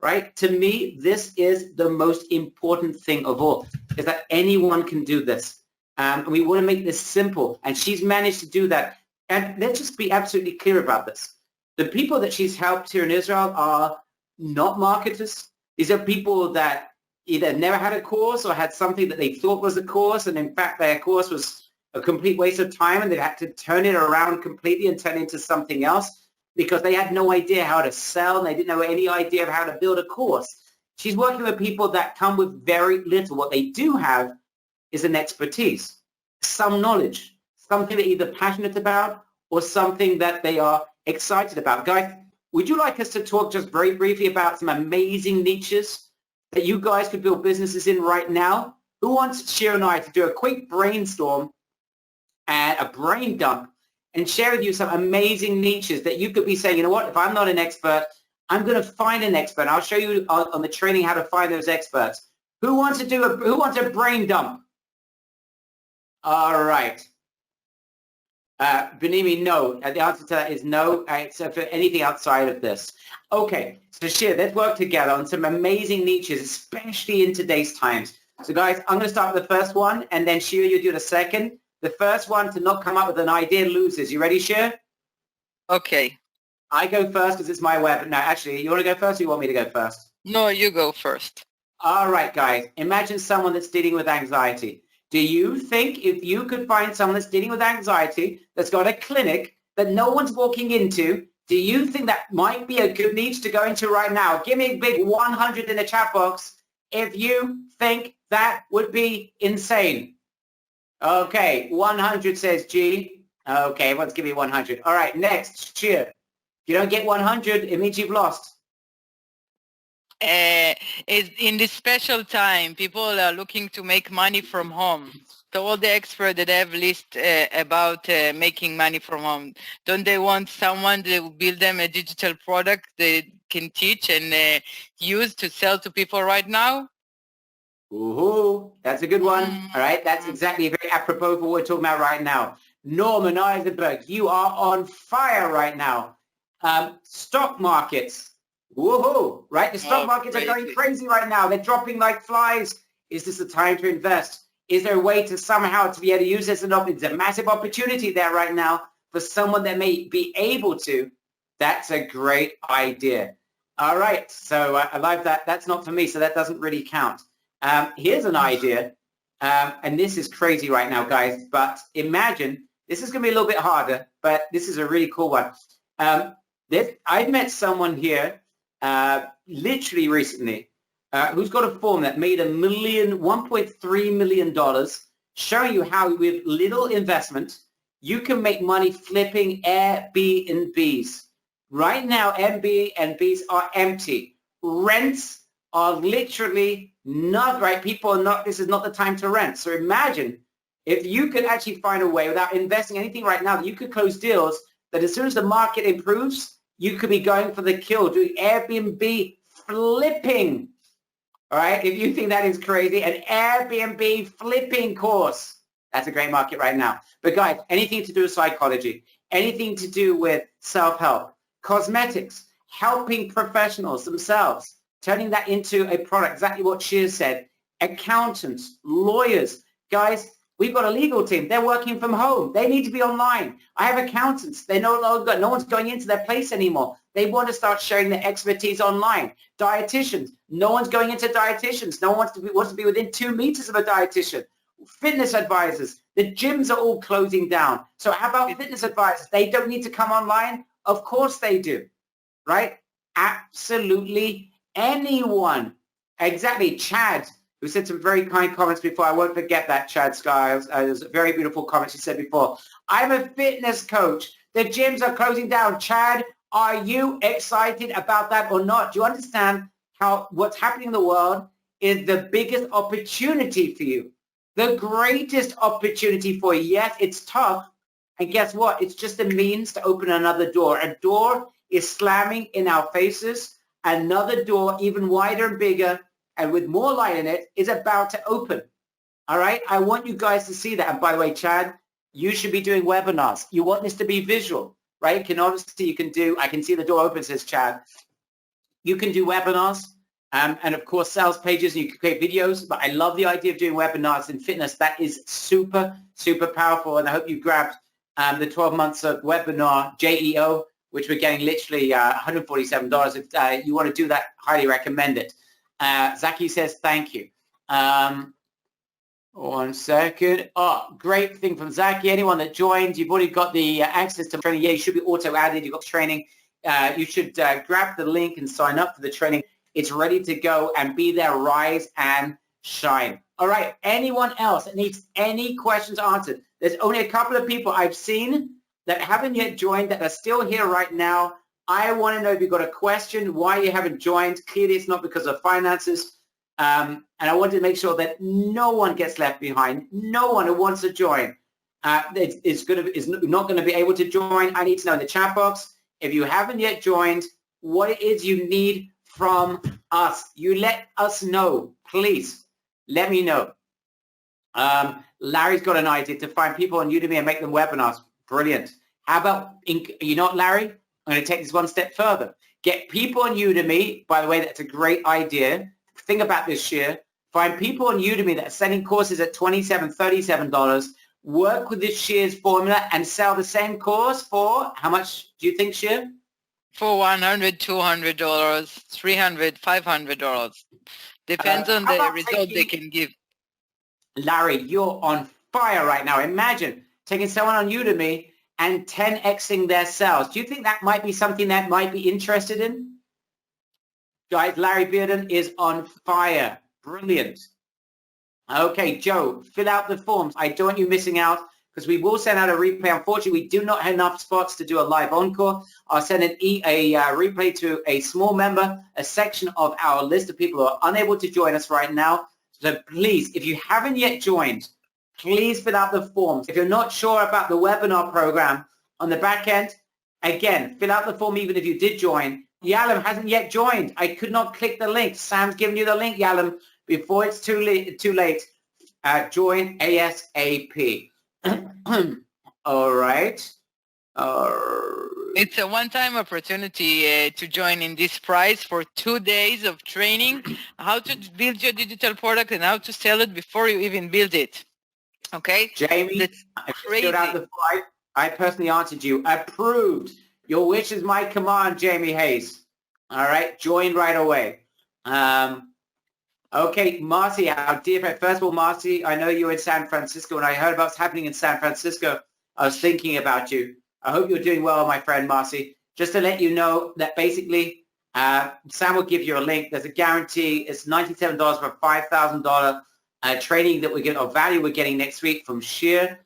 right? To me, this is the most important thing of all, is that anyone can do this. And we want to make this simple, and she's managed to do that. And let's just be absolutely clear about this. The people that she's helped here in Israel are not marketers. These are people that either never had a course or had something that they thought was a course, and in fact their course was a complete waste of time, and they had to turn it around completely and turn it into something else because they had no idea how to sell, and they didn't know any idea of how to build a course. She's working with people that come with very little. What they do have is an expertise, some knowledge, something they're either passionate about or something that they are excited about. Guys, would you like us to talk just very briefly about some amazing niches that you guys could build businesses in right now? Who wants Shir and I to do a quick brainstorm and a brain dump and share with you some amazing niches that you could be saying, you know what, if I'm not an expert, I'm going to find an expert. I'll show you on the training how to find those experts. Who wants a brain dump? All right. Benimi, no. The answer to that is no, except for anything outside of this. Okay, so Shir, let's work together on some amazing niches, especially in today's times. So guys, I'm going to start with the first one, and then Shir, you do the second. The first one to not come up with an idea loses. You ready, Shir? Okay. I go first because it's my web. No, actually, you want to go first or you want me to go first? No, you go first. All right, guys. Imagine someone that's dealing with anxiety. Do you think if you could find someone that's dealing with anxiety, that's got a clinic that no one's walking into, do you think that might be a good niche to go into right now? Give me a big 100 in the chat box if you think that would be insane. Okay, 100 says G. Okay, everyone's giving me 100. All right, next, Shir. If you don't get 100, it means you've lost. is in this special time, people are looking to make money from home. So all the experts that have list about making money from home, don't they want someone to build them a digital product they can teach and use to sell to people right now? Ooh, that's a good one. All right, that's exactly very apropos for what we're talking about right now. Norman Eisenberg, you are on fire right now. Stock markets, woohoo, right? The stock markets are going crazy right now. They're dropping like flies. Is this the time to invest? Is there a way to somehow to be able to use this? It's a massive opportunity there right now for someone that may be able to. That's a great idea. All right, so I like that. That's not for me, so that doesn't really count. Here's an idea, and this is crazy right now, guys, but imagine, this is going to be a little bit harder, but this is a really cool one. I've met someone here literally recently who's got a form that made $1.3 million, showing you how with little investment, you can make money flipping Airbnbs. Right now, Airbnbs are empty. Rents are literally not right. People are not, this is not the time to rent. So imagine if you could actually find a way without investing anything right now, that you could close deals that as soon as the market improves, you could be going for the kill, doing Airbnb flipping. All right. If you think that is crazy, an Airbnb flipping course, that's a great market right now. But guys, anything to do with psychology, anything to do with self-help, cosmetics, helping professionals themselves, turning that into a product, exactly what Shir said, accountants, lawyers, guys, we've got a legal team. They're working from home. They need to be online. I have accountants. No one's going into their place anymore. They want to start sharing their expertise online. Dietitians, no one's going into dietitians. No one wants to be within 2 meters of a dietitian. Fitness advisors, the gyms are all closing down. So how about fitness advisors? They don't need to come online? Of course they do, right? Absolutely anyone. Exactly. Chad, who said some very kind comments before. I won't forget that, Chad Skiles. It was a very beautiful comment she said before. I'm a fitness coach. The gyms are closing down. Chad, are you excited about that or not? Do you understand how what's happening in the world is the biggest opportunity for you? The greatest opportunity for you. Yes, it's tough. And guess what? It's just a means to open another door. A door is slamming in our faces. Another door, even wider and bigger, and with more light in it, is about to open. All right? I want you guys to see that. And by the way, Chad, you should be doing webinars. You want this to be visual, right? I can see the door open, says Chad. You can do webinars and of course, sales pages, and you can create videos. But I love the idea of doing webinars in fitness. That is super, super powerful. And I hope you grabbed the 12 months of webinar JEO, which we're getting literally $147. If you want to do that, highly recommend it. Zaki says, thank you. 1 second. Oh, great thing from Zaki. Anyone that joined, you've already got the access to training. Yeah, you should be auto-added. You've got training. You should grab the link and sign up for the training. It's ready to go and be there, rise and shine. All right. Anyone else that needs any questions answered? There's only a couple of people I've seen that haven't yet joined that are still here right now. I want to know if you've got a question, why you haven't joined. Clearly, it's not because of finances. And I want to make sure that no one gets left behind. No one who wants to join is not going to be able to join. I need to know in the chat box, if you haven't yet joined, what it is you need from us. You let us know, please. Let me know. Larry's got an idea to find people on Udemy and make them webinars. Brilliant. How about, you know what, Larry? I'm going to take this one step further. Get people on Udemy. By the way, that's a great idea. Think about this, Shir. Find people on Udemy that are selling courses at $27, $37. Work with this Shir's formula and sell the same course for how much do you think, Shir? For $100, $200, $300, $500. Depends on the result they can give. Larry, you're on fire right now. Imagine taking someone on Udemy and 10xing their sales. Do you think that might be something that might be interested in? Guys, Larry Bearden is on fire. Brilliant. Okay, Joe, fill out the forms. I don't want you missing out. because we will send out a replay. Unfortunately, we do not have enough spots to do a live encore. I'll send a replay to a small member, a section of our list of people who are unable to join us right now. So please, if you haven't yet joined, please fill out the forms. If you're not sure about the webinar program on the back end, again, fill out the form even if you did join. Yalam hasn't yet joined. I could not click the link. Sam's given you the link, Yalam. Before it's too late, join ASAP. All right. It's a one-time opportunity to join in this prize for 2 days of training, how to build your digital product and how to sell it before you even build it. Okay? Jamie, that's crazy. I personally answered you. Approved. Your wish is my command, Jamie Hayes. All right? Join right away. Okay, Marcy, our dear friend. First of all, Marcy, I know you're in San Francisco. When I heard about what's happening in San Francisco, I was thinking about you. I hope you're doing well, my friend Marcy. Just to let you know that basically, Sam will give you a link. There's a guarantee. It's $97 for a $5,000 training that we're getting, or value we're getting next week from Shir,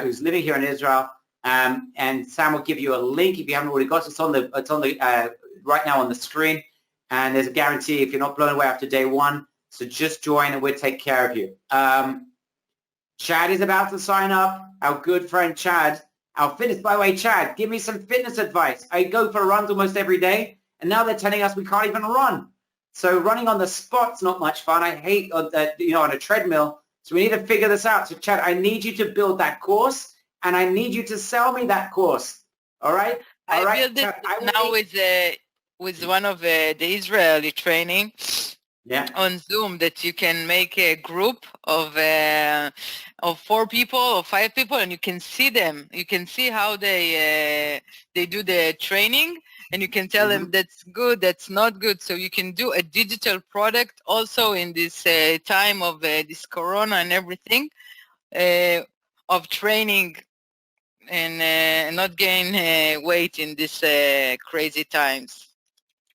who's living here in Israel. And Sam will give you a link if you haven't already got it. It's on the right now on the screen. And there's a guarantee if you're not blown away after day one. So just join and we'll take care of you. Chad is about to sign up. Our good friend Chad. Our fitness, by the way, Chad, give me some fitness advice. I go for runs almost every day, and now they're telling us we can't even run. So running on the spot's not much fun. I hate, on a treadmill. So we need to figure this out. So Chad, I need you to build that course, and I need you to sell me that course. All right? All right. I build it now with one of the Israeli training. Yeah. On Zoom, that you can make a group of 4 people or 5 people, and you can see them. You can see how they do the training, and you can tell them that's good, that's not good. So you can do a digital product also in this time of this Corona and everything, of training and not gain weight in these crazy times.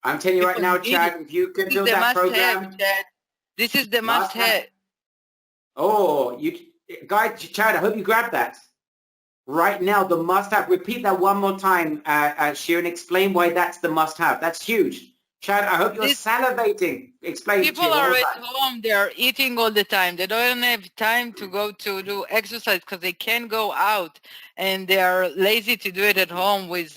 I'm telling you right now, Chad, if you can build that program. This is the must-have. Oh, Chad, I hope you grab that. Right now, the must-have. Repeat that one more time, Shir, and explain why that's the must-have. That's huge. Chad, I hope you're salivating. Explain. People are at home. They are eating all the time. They don't have time to go to do exercise because they can't go out, and they are lazy to do it at home with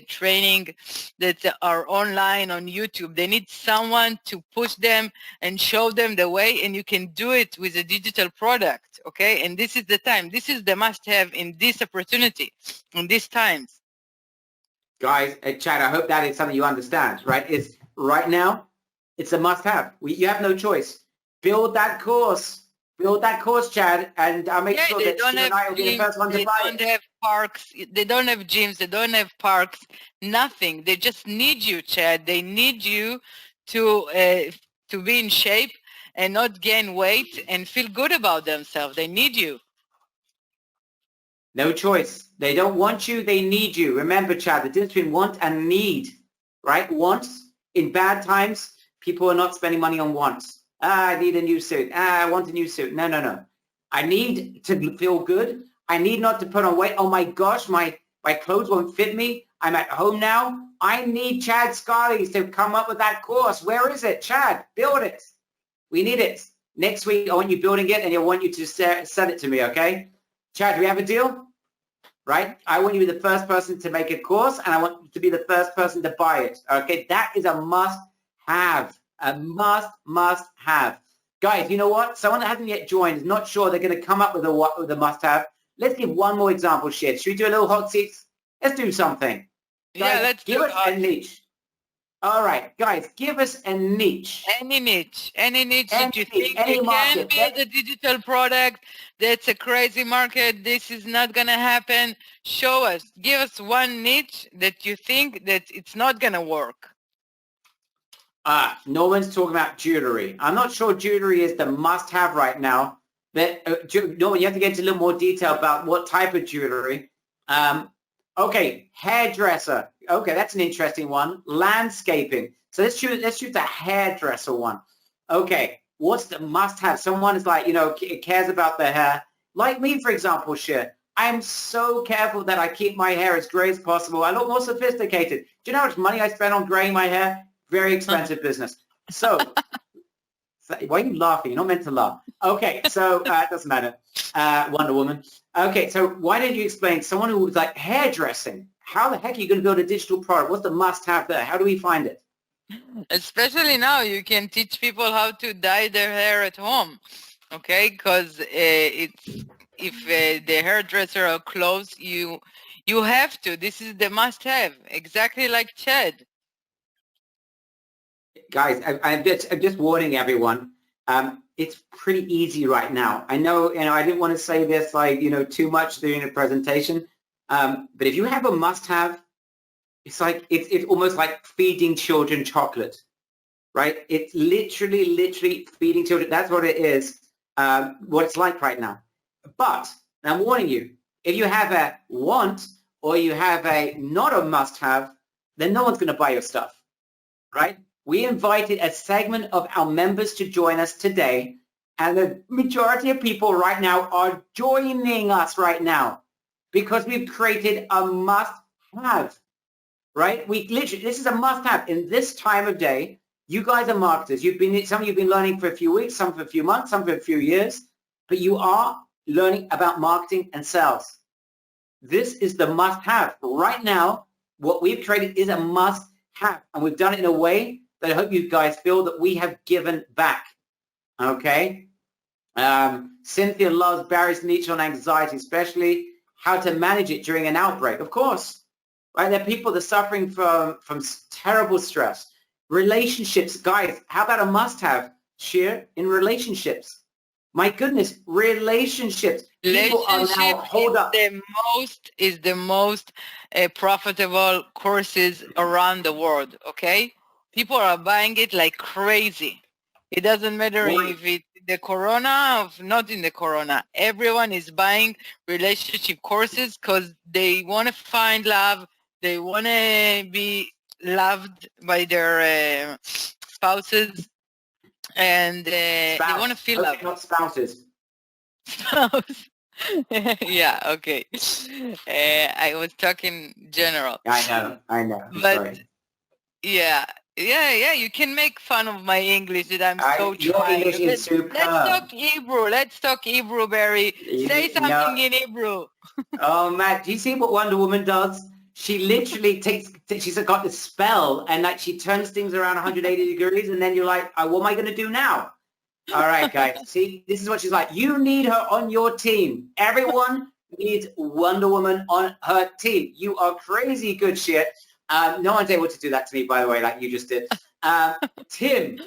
training that are online on YouTube. They need someone to push them and show them the way, and you can do it with a digital product, okay? And this is the time. This is the must-have in this opportunity, in these times. Guys, Chad, I hope that is something you understand, right? Right now, it's a must-have. You have no choice. Build that course. Build that course, Chad, and I'll make sure that Shir and I will be the first one to buy it. They don't have parks. They don't have gyms. They don't have parks. Nothing. They just need you, Chad. They need you to be in shape and not gain weight and feel good about themselves. They need you. No choice. They don't want you. They need you. Remember, Chad, the difference between want and need, right? Want. In bad times, people are not spending money on wants. I need a new suit. I want a new suit. No. I need to feel good. I need not to put on weight. Oh my gosh, my clothes won't fit me. I'm at home now. I need Chad Scalise to come up with that course. Where is it? Chad, build it. We need it. Next week, I want you building it, and I want you to send it to me, okay? Chad, do we have a deal? Right? I want you to be the first person to make a course, and I want you to be the first person to buy it. Okay? That is a must-have. A must-have. Guys, you know what? Someone that hasn't yet joined is not sure they're going to come up with a must-have. Let's give one more example, Shir. Should we do a little hot seats? Let's do something. Guys, let's give us a niche. All right, guys, give us a niche. Any niche that you think you can build a digital product. That's a crazy market. This is not going to happen. Show us. Give us one niche that you think that it's not going to work. Norman's talking about jewelry. I'm not sure jewelry is the must-have right now. But Norman, you have to get into a little more detail about what type of jewelry. Okay, hairdresser. Okay, that's an interesting one. Landscaping. So let's shoot the hairdresser one. Okay, what's the must-have? Someone is like, cares about their hair. Like me, for example, Shir. I'm so careful that I keep my hair as gray as possible. I look more sophisticated. Do you know how much money I spend on graying my hair? Very expensive business. So, why are you laughing? You're not meant to laugh. Okay, so it doesn't matter. Wonder Woman. Okay, so why don't you explain someone who was like hairdressing? How the heck are you going to build a digital product? What's the must-have there? How do we find it? Especially now, you can teach people how to dye their hair at home, okay? Because it's if the hairdresser are closed, you have to. This is the must-have, exactly like Chad. Guys, I'm just warning everyone. It's pretty easy right now. I know, I didn't want to say this like, too much during the presentation. But if you have a must-have, it's like it's almost like feeding children chocolate, right? It's literally feeding children. That's what it is. What it's like right now. But I'm warning you, if you have a want or you have a not a must-have, then no one's going to buy your stuff, right? We invited a segment of our members to join us today, and the majority of people right now are joining us right now because we've created a must-have, right? This is a must-have in this time of day. You guys are marketers. Some of you've been learning for a few weeks, some for a few months, some for a few years, but you are learning about marketing and sales. This is the must-have. Right now, what we've created is a must-have, and we've done it in a way that I hope you guys feel that we have given back, okay? Cynthia loves Barry's niche on anxiety, especially how to manage it during an outbreak. Of course, right? There are people that are suffering from terrible stress. Relationships, guys, how about a must-have, Shir, in relationships? My goodness, relationships. People are now, hold up. Is the most profitable courses around the world, okay? People are buying it like crazy. It doesn't matter if it's the corona or not in the corona. Everyone is buying relationship courses because they want to find love. They want to be loved by their spouses, and they want to feel loved. Not spouses. Spouse. Yeah, okay. I was talking general. I know. But sorry. Yeah, you can make fun of my English that I'm so your trying. English is superb. Let's talk Hebrew, Barry. Say something in Hebrew. Oh, Matt, do you see what Wonder Woman does? She literally she's got the spell, and like she turns things around 180 degrees, and then you're like, oh, what am I going to do now? All right, guys. See, this is what she's like. You need her on your team. Everyone needs Wonder Woman on her team. You are crazy good shit. No one's able to do that to me, by the way, like you just did. Tim,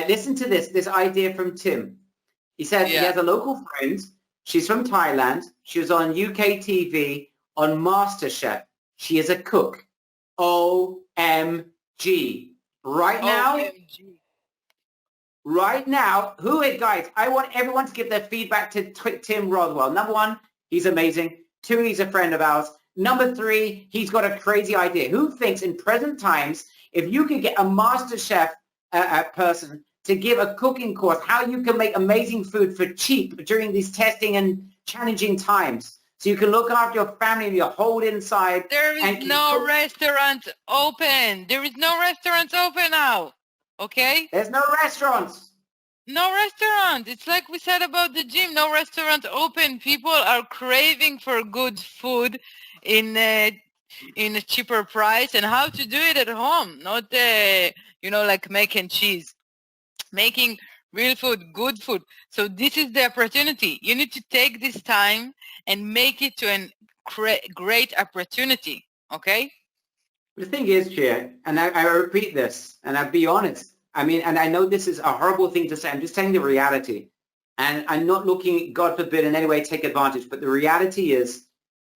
listen to this idea from Tim. He said he has a local friend. She's from Thailand. She was on UK TV on MasterChef. She is a cook. OMG. Right now, guys, I want everyone to give their feedback to Tim Rothwell. Number one, he's amazing. Two, he's a friend of ours. Number three, he's got a crazy idea. Who thinks in present times, if you could get a MasterChef person to give a cooking course, how you can make amazing food for cheap during these testing and challenging times, so you can look after your family and your whole inside. There is no restaurant open. There is no restaurants open now. Okay? There's no restaurants. No restaurant. It's like we said about the gym. No restaurant open. People are craving for good food in a cheaper price, and how to do it at home, not like mac and cheese. Making real food, good food. So this is the opportunity. You need to take this time and make it to a great opportunity. Okay? The thing is, Shir, and I repeat this, and I'll be honest. I mean, and I know this is a horrible thing to say. I'm just saying the reality. And I'm not looking, God forbid, in any way take advantage. But the reality is,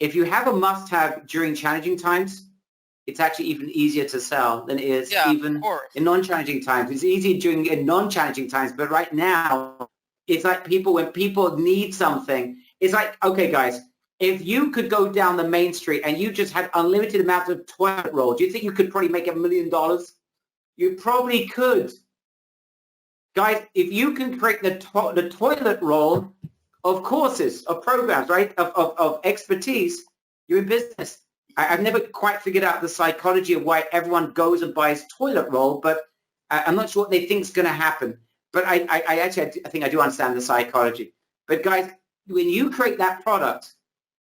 if you have a must-have during challenging times, it's actually even easier to sell than it is even in non-challenging times. It's easier in non-challenging times. But right now, it's like when people need something, it's like, okay, guys, if you could go down the main street and you just had unlimited amounts of toilet roll, do you think you could probably make $1 million? You probably could. Guys, if you can create the toilet roll of courses, of programs, right, of expertise, you're in business. I've never quite figured out the psychology of why everyone goes and buys toilet roll, but I'm not sure what they think is going to happen. But I think I do understand the psychology. But guys, when you create that product,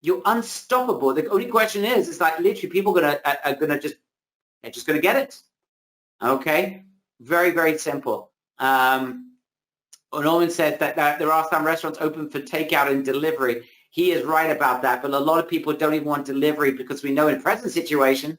you're unstoppable. The only question is like literally people are gonna just get it. Okay, very, very simple. Norman said that there are some restaurants open for takeout and delivery. He is right about that, but a lot of people don't even want delivery because we know in the present situation,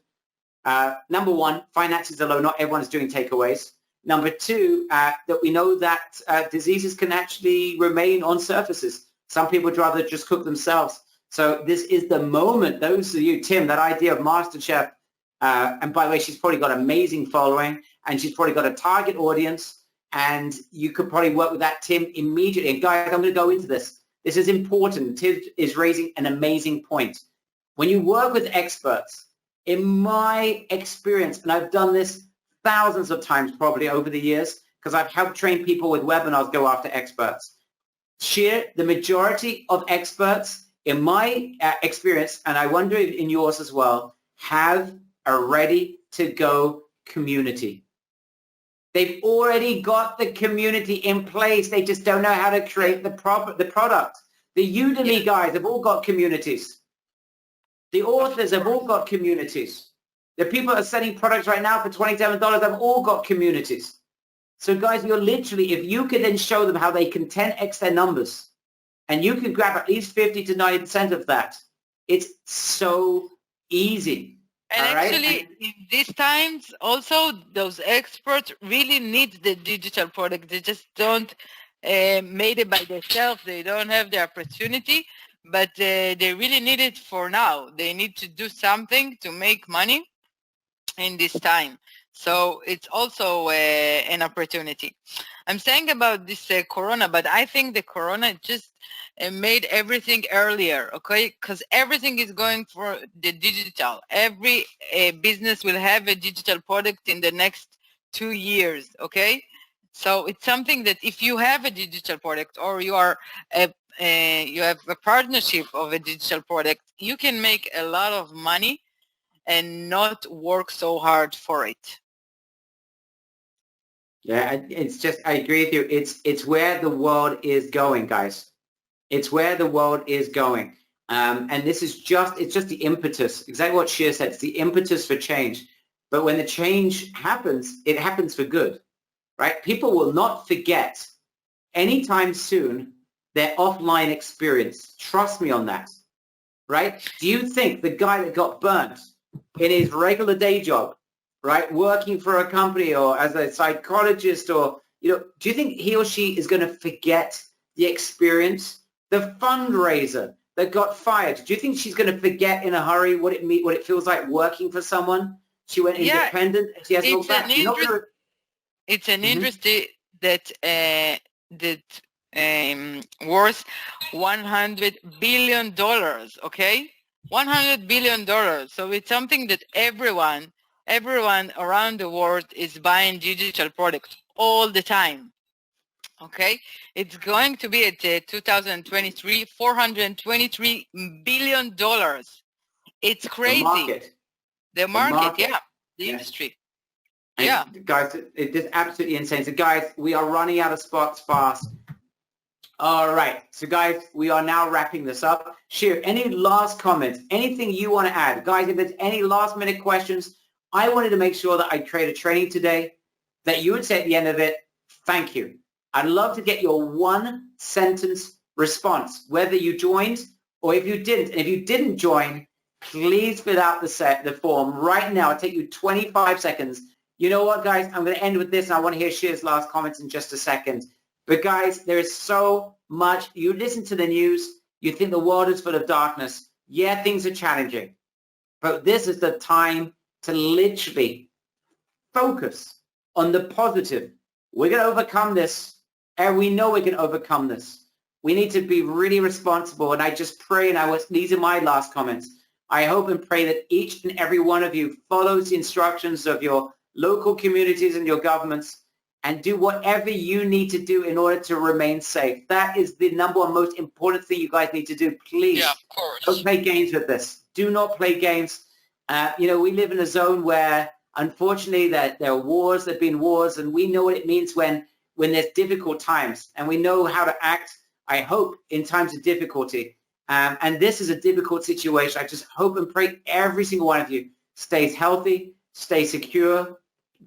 number one, finances are low. Not everyone is doing takeaways. Number two, that we know that diseases can actually remain on surfaces. Some people would rather just cook themselves. So this is the moment. Those of you, Tim, that idea of MasterChef, and by the way, she's probably got an amazing following, and she's probably got a target audience, and you could probably work with that, Tim, immediately. And guys, I'm going to go into this. This is important. Tim is raising an amazing point. When you work with experts, in my experience, and I've done this thousands of times probably over the years, because I've helped train people with webinars go after experts. Shir, the majority of experts, in my experience, and I wonder in yours as well, have a ready-to-go community. They've already got the community in place. They just don't know how to create the product. The Udemy guys have all got communities. The authors have all got communities. The people that are selling products right now for $27 have all got communities. So guys, you're literally, if you could then show them how they can 10x their numbers, and you can grab at least 50 to 90% of that, it's so easy. And actually, in these times, also, those experts really need the digital product. They just don't made it by themselves. They don't have the opportunity, but they really need it for now. They need to do something to make money in this time. So it's also an opportunity. I'm saying about this corona, but I think the corona just made everything earlier, okay? Because everything is going for the digital. Every business will have a digital product in the next 2 years, okay? So it's something that if you have a digital product or you are you have a partnership of a digital product, you can make a lot of money and not work so hard for it. Yeah, it's just, I agree with you. It's where the world is going, guys. It's where the world is going. And this is it's just the impetus, exactly what Shir said. It's the impetus for change. But when the change happens, it happens for good, right? People will not forget anytime soon their offline experience. Trust me on that, right? Do you think the guy that got burnt in his regular day job, right, working for a company or as a psychologist or, do you think he or she is going to forget the experience? The fundraiser that got fired, do you think she's going to forget in a hurry what it feels like working for someone? She went independent. She has no back. It's an industry that worth $100 billion, okay? $100 billion. So it's something that everyone around the world is buying digital products all the time. Okay, it's going to be at 2023, $423 billion. It's crazy. The market, yeah. The industry. And yeah. Guys, it's just absolutely insane. So guys, we are running out of spots fast. All right. So guys, we are now wrapping this up. Shir, any last comments? Anything you want to add? Guys, if there's any last minute questions, I wanted to make sure that I create a training today that you would say at the end of it, thank you. I'd love to get your one sentence response, whether you joined or if you didn't. And if you didn't join, please fill out the form right now. It'll take you 25 seconds. You know what, guys? I'm going to end with this, and I want to hear Shir's last comments in just a second. But guys, there is so much. You listen to the news, you think the world is full of darkness. Yeah, things are challenging. But this is the time to literally focus on the positive. We're going to overcome this. And we know we can overcome this. We need to be really responsible. And I just pray, and these are my last comments. I hope and pray that each and every one of you follows the instructions of your local communities and your governments and do whatever you need to do in order to remain safe. That is the number one most important thing you guys need to do. Please, Yeah, of course. don't play games with this. Do not play games. We live in a zone where, unfortunately, that there are wars, there have been wars, and we know what it means when there's difficult times, and we know how to act, I hope, in times of difficulty. And this is a difficult situation. I just hope and pray every single one of you stays healthy, stays secure,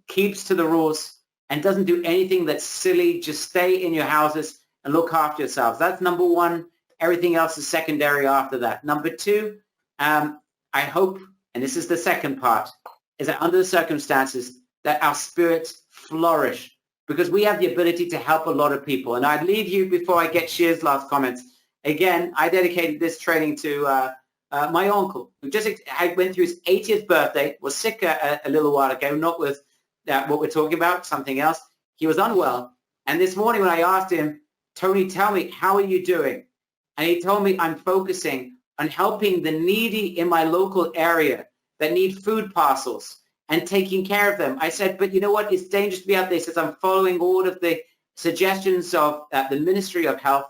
keeps to the rules, and doesn't do anything that's silly. Just stay in your houses and look after yourselves. That's number one. Everything else is secondary after that. Number two, I hope, and this is the second part, is that under the circumstances that our spirits flourish, because we have the ability to help a lot of people. And I'd leave you before I get Shir's last comments. Again, I dedicated this training to my uncle, who just went through his 80th birthday, was sick a little while ago, not with what we're talking about, something else. He was unwell. And this morning when I asked him, Tony, tell me, how are you doing? And he told me, I'm focusing on helping the needy in my local area that need food parcels and taking care of them. I said, but you know what? It's dangerous to be out there. He says, I'm following all of the suggestions of the Ministry of Health.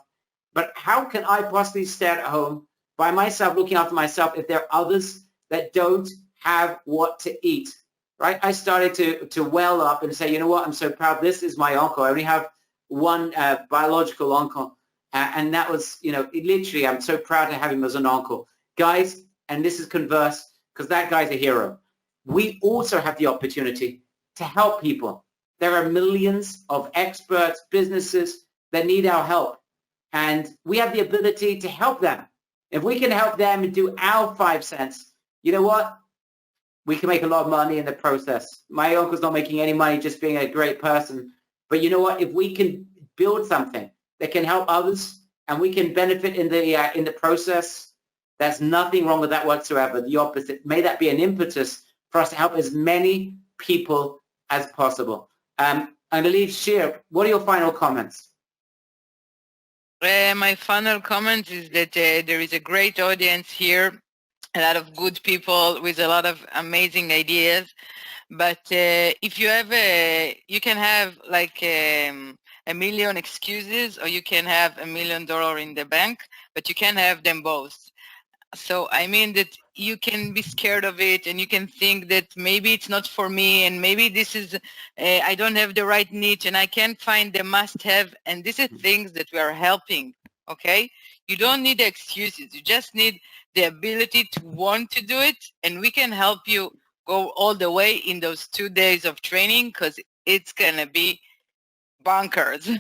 But how can I possibly stay at home by myself, looking after myself, if there are others that don't have what to eat? Right? I started to well up and say, you know what? I'm so proud. This is my uncle. I only have one biological uncle. And that was, literally, I'm so proud to have him as an uncle. Guys, and this is converse, because that guy's a hero. We also have the opportunity to help people. There are millions of experts, businesses that need our help. And we have the ability to help them. If we can help them and do our 5 cents, you know what? We can make a lot of money in the process. My uncle's not making any money just being a great person. But you know what? If we can build something that can help others and we can benefit in the process, there's nothing wrong with that whatsoever. The opposite. May that be an impetus for us to help as many people as possible. I'm going to leave Shir. What are your final comments? My final comment is that there is a great audience here, a lot of good people with a lot of amazing ideas. But if you have you can have like a million excuses, or you can have $1 million in the bank, but you can't have them both. So I mean that you can be scared of it, and you can think that maybe it's not for me, and maybe this is I don't have the right niche, and I can't find the must-have. And these are things that we are helping. Okay, you don't need excuses. You just need the ability to want to do it, and we can help you go all the way in those 2 days of training, because it's gonna be bonkers.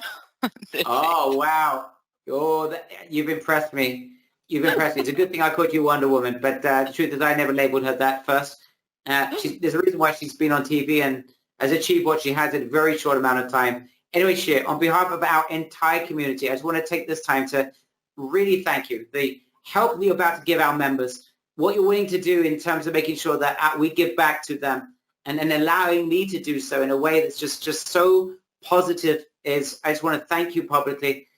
Oh wow! Oh, you've impressed me. You've impressed me. It's a good thing I called you Wonder Woman, but the truth is I never labeled her that first. There's a reason why she's been on TV and has achieved what she has in a very short amount of time. Anyway, Shir, on behalf of our entire community, I just want to take this time to really thank you. The help that you're about to give our members, what you're willing to do in terms of making sure that we give back to them, and then allowing me to do so in a way that's just so positive. I just want to thank you publicly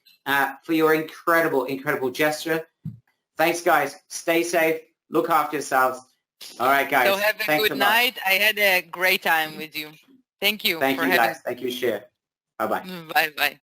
for your incredible gesture. Thanks, guys. Stay safe. Look after yourselves. All right, guys. So have a good night. I had a great time with you. Thank you. Thank you, guys. Thank you, Shir. Bye-bye. Bye-bye.